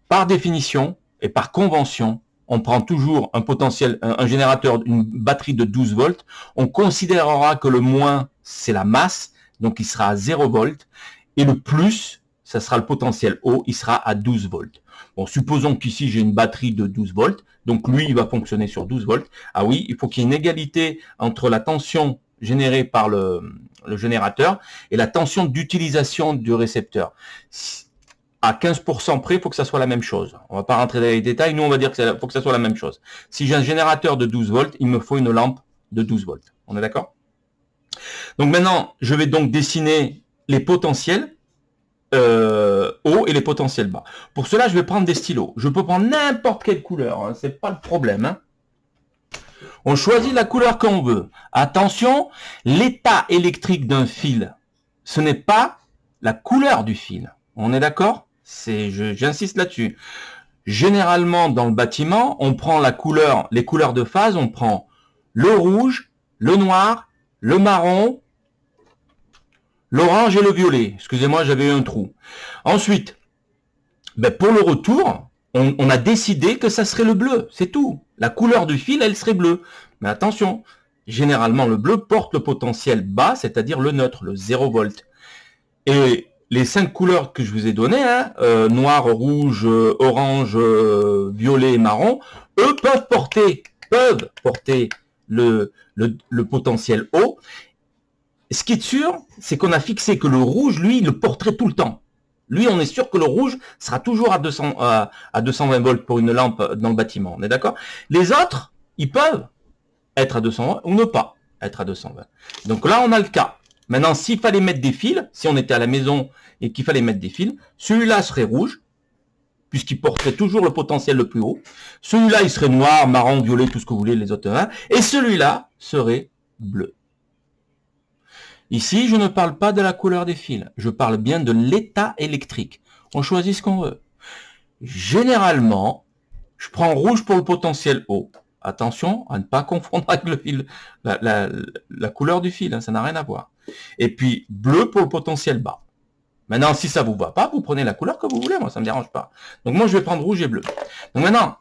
Par définition et par convention, on prend toujours un potentiel, un générateur, une batterie de 12 volts. On considérera que le moins, c'est la masse, donc il sera à 0 volts. Et le plus, ça sera le potentiel haut, il sera à 12 volts. Bon, supposons qu'ici, j'ai une batterie de 12 volts. Donc lui, il va fonctionner sur 12 volts. Ah oui, il faut qu'il y ait une égalité entre la tension générée par le générateur et la tension d'utilisation du récepteur. À 15% près, il faut que ça soit la même chose. On va pas rentrer dans les détails. Nous, on va dire qu'il faut que ça soit la même chose. Si j'ai un générateur de 12 volts, il me faut une lampe de 12 volts. On est d'accord? Donc maintenant, je vais donc dessiner les potentiels hauts et les potentiels bas. Pour cela, je vais prendre des stylos. Je peux prendre n'importe quelle couleur. Hein, c'est pas le problème. Hein. On choisit la couleur qu'on veut. Attention, l'état électrique d'un fil, ce n'est pas la couleur du fil. On est d'accord? J'insiste là-dessus. Généralement, dans le bâtiment, on prend les couleurs de phase, on prend le rouge, le noir, le marron, l'orange et le violet. Excusez-moi, j'avais eu un trou. Ensuite, pour le retour, on a décidé que ça serait le bleu, c'est tout. La couleur du fil, elle serait bleue. Mais attention, généralement, le bleu porte le potentiel bas, c'est-à-dire le neutre, le 0 volt. Et les 5 couleurs que je vous ai données, hein, noir, rouge, orange, violet et marron, eux peuvent porter le potentiel haut. ce qui est sûr, c'est qu'on a fixé que le rouge, lui, il le porterait tout le temps. Lui, on est sûr que le rouge sera toujours à 220 volts pour une lampe dans le bâtiment. On est d'accord? Les autres, ils peuvent être à 220 ou ne pas être à 220. Donc là, on a le cas. Maintenant, s'il fallait mettre des fils, si on était à la maison et qu'il fallait mettre des fils, celui-là serait rouge, puisqu'il porterait toujours le potentiel le plus haut. Celui-là, il serait noir, marron, violet, tout ce que vous voulez, les autres. Hein, et celui-là serait bleu. Ici, je ne parle pas de la couleur des fils. Je parle bien de l'état électrique. On choisit ce qu'on veut. Généralement, je prends rouge pour le potentiel haut. Attention à ne pas confondre avec le fil, la couleur du fil, hein, ça n'a rien à voir. Et puis, bleu pour le potentiel bas. Maintenant, si ça vous va pas, vous prenez la couleur que vous voulez, moi ça me dérange pas. Donc moi, je vais prendre rouge et bleu. Donc maintenant,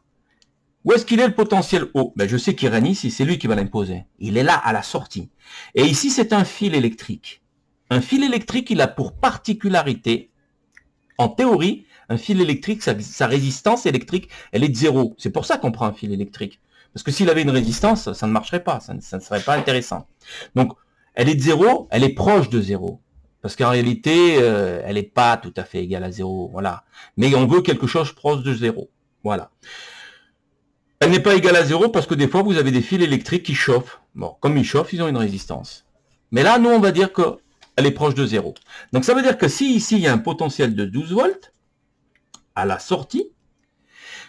où est-ce qu'il est le potentiel haut? Ben, je sais qu'il règne ici, c'est lui qui va l'imposer. Il est là à la sortie. Et ici, c'est un fil électrique. Un fil électrique, il a pour particularité, en théorie, un fil électrique, sa résistance électrique, elle est de 0. C'est pour ça qu'on prend un fil électrique. Parce que s'il avait une résistance, ça ne marcherait pas, ça ne serait pas intéressant. Donc, elle est de 0, elle est proche de 0. Parce qu'en réalité, elle n'est pas tout à fait égale à 0. Voilà. Mais on veut quelque chose proche de 0. Voilà. Elle n'est pas égale à 0 parce que des fois, vous avez des fils électriques qui chauffent. Bon, comme ils chauffent, ils ont une résistance. Mais là, nous, on va dire qu'elle est proche de 0. Donc, ça veut dire que si ici, il y a un potentiel de 12 volts, à la sortie,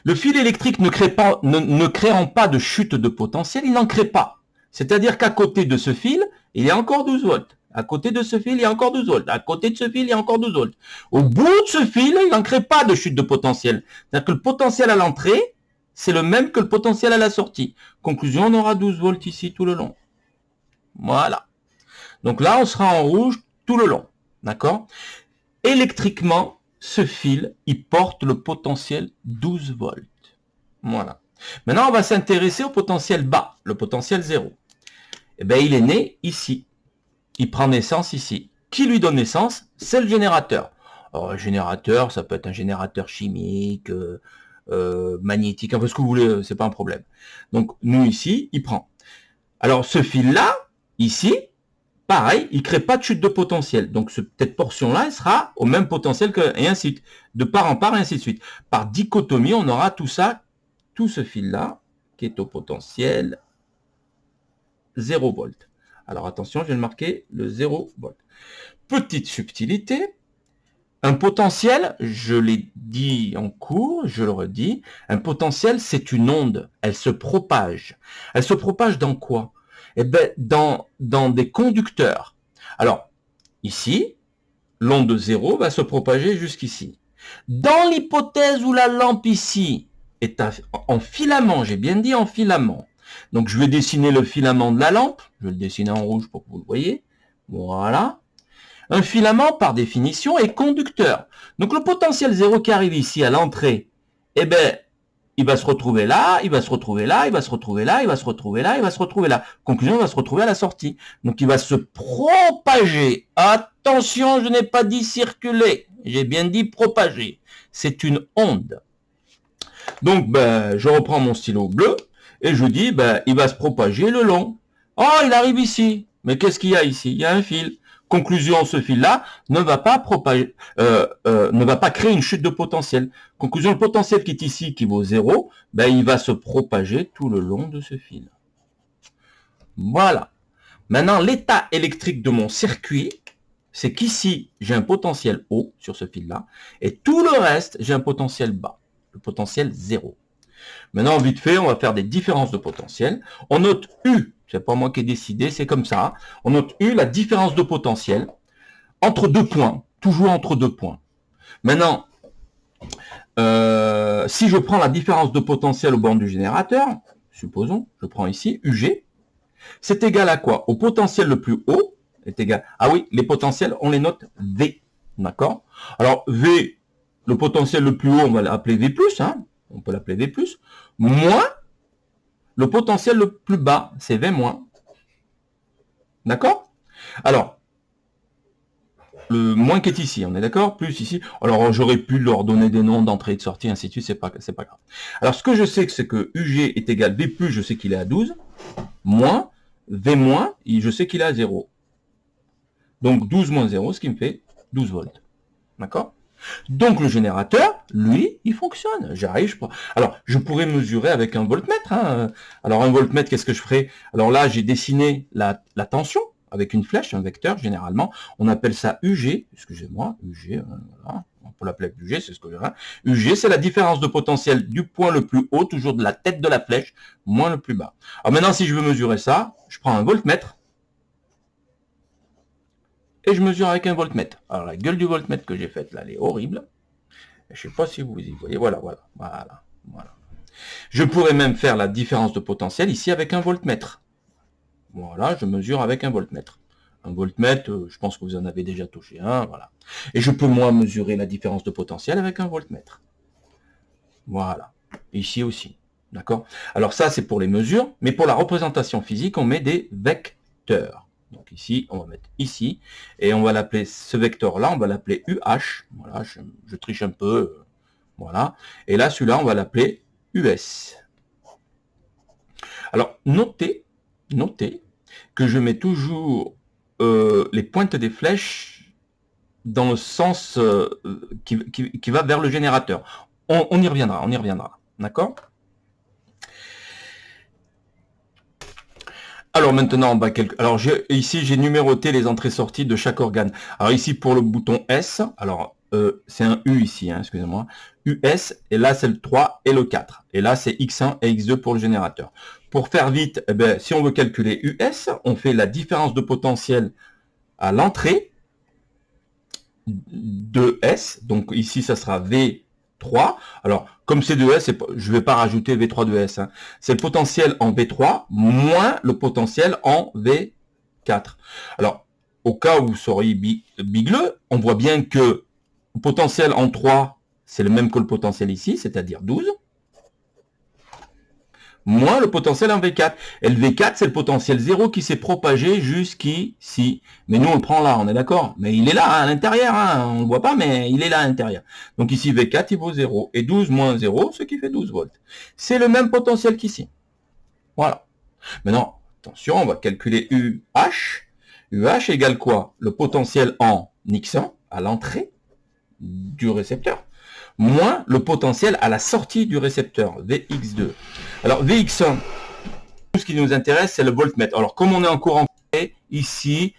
le fil électrique ne créant pas de chute de potentiel, il n'en crée pas. C'est-à-dire qu'à côté de ce fil, il y a encore 12 volts. À côté de ce fil, il y a encore 12 volts. À côté de ce fil, il y a encore 12 volts. Au bout de ce fil, il n'en crée pas de chute de potentiel. C'est-à-dire que le potentiel à l'entrée, c'est le même que le potentiel à la sortie. Conclusion, on aura 12 volts ici tout le long. Voilà. Donc là, on sera en rouge tout le long. D'accord? Électriquement, ce fil, il porte le potentiel 12 volts. Voilà. Maintenant, on va s'intéresser au potentiel bas, le potentiel 0. Eh bien, il est né ici. Il prend naissance ici. Qui lui donne naissance? C'est le générateur. Alors, un générateur, ça peut être un générateur chimique, magnétique, un peu ce que vous voulez, c'est pas un problème. Donc, nous ici, il prend. Alors, ce fil-là, ici, pareil, il ne crée pas de chute de potentiel. Donc, cette portion-là, elle sera au même potentiel que, et ainsi de suite. De part en part, et ainsi de suite. Par dichotomie, on aura tout ça, tout ce fil-là, qui est au potentiel 0 volt. Alors, attention, je vais le marquer, le 0 volt. Petite subtilité, un potentiel, je l'ai dit en cours, je le redis, un potentiel, c'est une onde. Elle se propage. Elle se propage dans quoi? Eh bien, dans des conducteurs. Alors, ici, l'onde 0 va se propager jusqu'ici. Dans l'hypothèse où la lampe ici est en filament, j'ai bien dit en filament. Donc, je vais dessiner le filament de la lampe. Je vais le dessiner en rouge pour que vous le voyez. Voilà. Un filament, par définition, est conducteur. Donc, le potentiel 0 qui arrive ici à l'entrée, eh bien, il va se retrouver là, il va se retrouver là, il va se retrouver là, il va se retrouver là, il va se retrouver là. Conclusion, il va se retrouver à la sortie. Donc, il va se propager. Attention, je n'ai pas dit circuler. J'ai bien dit propager. C'est une onde. Donc, ben, je reprends mon stylo bleu et je dis, ben, il va se propager le long. Oh, il arrive ici. Mais qu'est-ce qu'il y a ici? Il y a un fil. Conclusion, ce fil-là ne va pas propager, ne va pas créer une chute de potentiel. Conclusion, le potentiel qui est ici, qui vaut 0, ben, il va se propager tout le long de ce fil. Voilà. Maintenant, l'état électrique de mon circuit, c'est qu'ici, j'ai un potentiel haut sur ce fil-là, et tout le reste, j'ai un potentiel bas, le potentiel 0. Maintenant, vite fait, on va faire des différences de potentiel. On note U. C'est pas moi qui ai décidé, c'est comme ça. On note U, la différence de potentiel, entre deux points, toujours entre deux points. Maintenant, si je prends la différence de potentiel au borne du générateur, supposons, je prends ici UG, c'est égal à quoi? Au potentiel le plus haut est égal... Ah oui, les potentiels, on les note V. D'accord? Alors, V, le potentiel le plus haut, on va l'appeler V+, hein, on peut l'appeler V+, moins le potentiel le plus bas, c'est V-. D'accord? Alors, le moins qui est ici, on est d'accord? Plus ici. Alors, j'aurais pu leur donner des noms d'entrée et de sortie, ainsi de suite, c'est pas grave. Alors, ce que je sais, c'est que UG est égal V+, je sais qu'il est à 12, moins, V-, je sais qu'il est à 0. Donc 12 moins 0, ce qui me fait 12 volts. D'accord? Donc le générateur, lui, il fonctionne. J'arrive, alors je pourrais mesurer avec un voltmètre. Hein. Alors un voltmètre, qu'est-ce que je ferais? Alors là, j'ai dessiné la tension avec une flèche, un vecteur, généralement. On appelle ça UG, excusez-moi, UG, voilà. On peut l'appeler UG, c'est ce que je dirais. UG, c'est la différence de potentiel du point le plus haut, toujours de la tête de la flèche, moins le plus bas. Alors maintenant, si je veux mesurer ça, je prends un voltmètre, et je mesure avec un voltmètre. Alors la gueule du voltmètre que j'ai faite là, elle est horrible. Je sais pas si vous y voyez. Voilà. Je pourrais même faire la différence de potentiel ici avec un voltmètre. Voilà, je mesure avec un voltmètre. Un voltmètre, je pense que vous en avez déjà touché un, voilà. Et je peux moi mesurer la différence de potentiel avec un voltmètre. Voilà. Ici aussi. D'accord? Alors ça, c'est pour les mesures, mais pour la représentation physique, on met des vecteurs. Donc ici, on va mettre ici, et on va l'appeler, ce vecteur-là, on va l'appeler UH. Voilà, je triche un peu. Voilà. Et là, celui-là, on va l'appeler US. Alors, notez que je mets toujours les pointes des flèches dans le sens qui va vers le générateur. On y reviendra. D'accord? Alors maintenant, on va alors ici j'ai numéroté les entrées-sorties de chaque organe. Alors ici pour le bouton S, alors c'est un U ici, hein, excusez-moi, US, et là c'est le 3 et le 4. Et là c'est X1 et X2 pour le générateur. Pour faire vite, eh ben, si on veut calculer US, on fait la différence de potentiel à l'entrée de S, donc ici ça sera V3. Alors, comme c'est 2S, je ne vais pas rajouter V3 de S. Hein. C'est le potentiel en V3 moins le potentiel en V4. Alors, au cas où vous seriez bigleux, on voit bien que le potentiel en 3, c'est le même que le potentiel ici, c'est-à-dire 12. Moins le potentiel en V4. Et le V4, c'est le potentiel 0 qui s'est propagé jusqu'ici. Mais nous, on le prend là, on est d'accord? Mais il est là, hein, à l'intérieur, hein, on ne le voit pas, mais il est là à l'intérieur. Donc ici, V4, il vaut 0. Et 12 moins 0, ce qui fait 12 volts. C'est le même potentiel qu'ici. Voilà. Maintenant, attention, on va calculer UH. UH égale quoi? Le potentiel en X1, à l'entrée du récepteur, moins le potentiel à la sortie du récepteur, Vx2. Alors Vx1, tout ce qui nous intéresse, c'est le voltmètre. Alors comme on est en courant ici,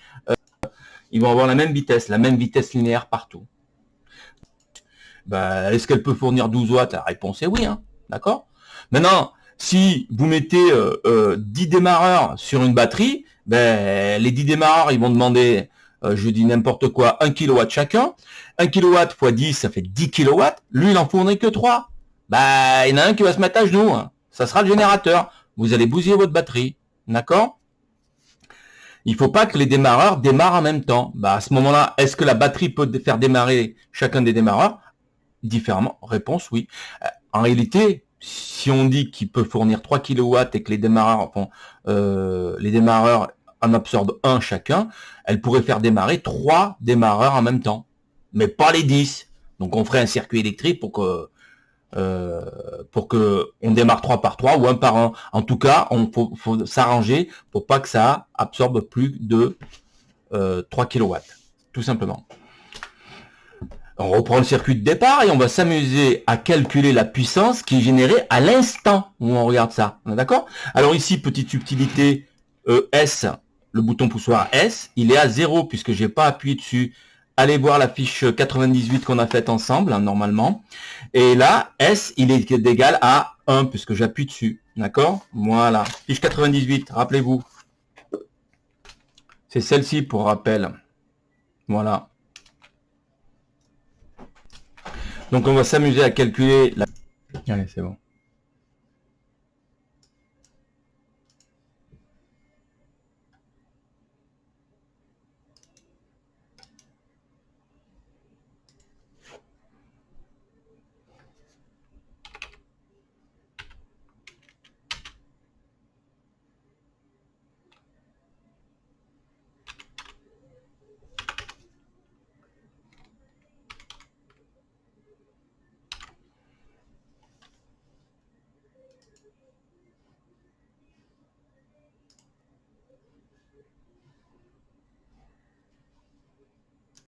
ils vont avoir la même vitesse linéaire partout. Ben, est-ce qu'elle peut fournir 12 watts? La réponse est oui, hein, d'accord? Maintenant, si vous mettez 10 démarreurs sur une batterie, ben, les 10 démarreurs, ils vont demander, je dis n'importe quoi, 1 kW chacun. 1 kW x 10, ça fait 10 kW. Lui, il en fournit que 3. Ben, il y en a un qui va se mettre à genoux. Hein. Ça sera le générateur. Vous allez bousiller votre batterie. D'accord? Il ne faut pas que les démarreurs démarrent en même temps. Ben, à ce moment-là, est-ce que la batterie peut faire démarrer chacun des démarreurs? Différemment. Réponse, oui. En réalité, si on dit qu'il peut fournir 3 kW et que les démarreurs en absorbent un chacun, elle pourrait faire démarrer 3 démarreurs en même temps, mais pas les 10. Donc on ferait un circuit électrique pour que on démarre 3 par 3 ou 1 par 1. En tout cas, faut s'arranger pour pas que ça absorbe plus de 3 kW, tout simplement. On reprend le circuit de départ et on va s'amuser à calculer la puissance qui est générée à l'instant où on regarde ça. D'accord? Alors ici, petite subtilité, S, le bouton poussoir S, il est à 0 puisque j'ai pas appuyé dessus. Allez voir la fiche 98 qu'on a faite ensemble, hein, normalement. Et là, S, il est égal à 1 puisque j'appuie dessus. D'accord? Voilà. Fiche 98, rappelez-vous. C'est celle-ci pour rappel. Voilà. Donc on va s'amuser à calculer la... Allez, c'est bon.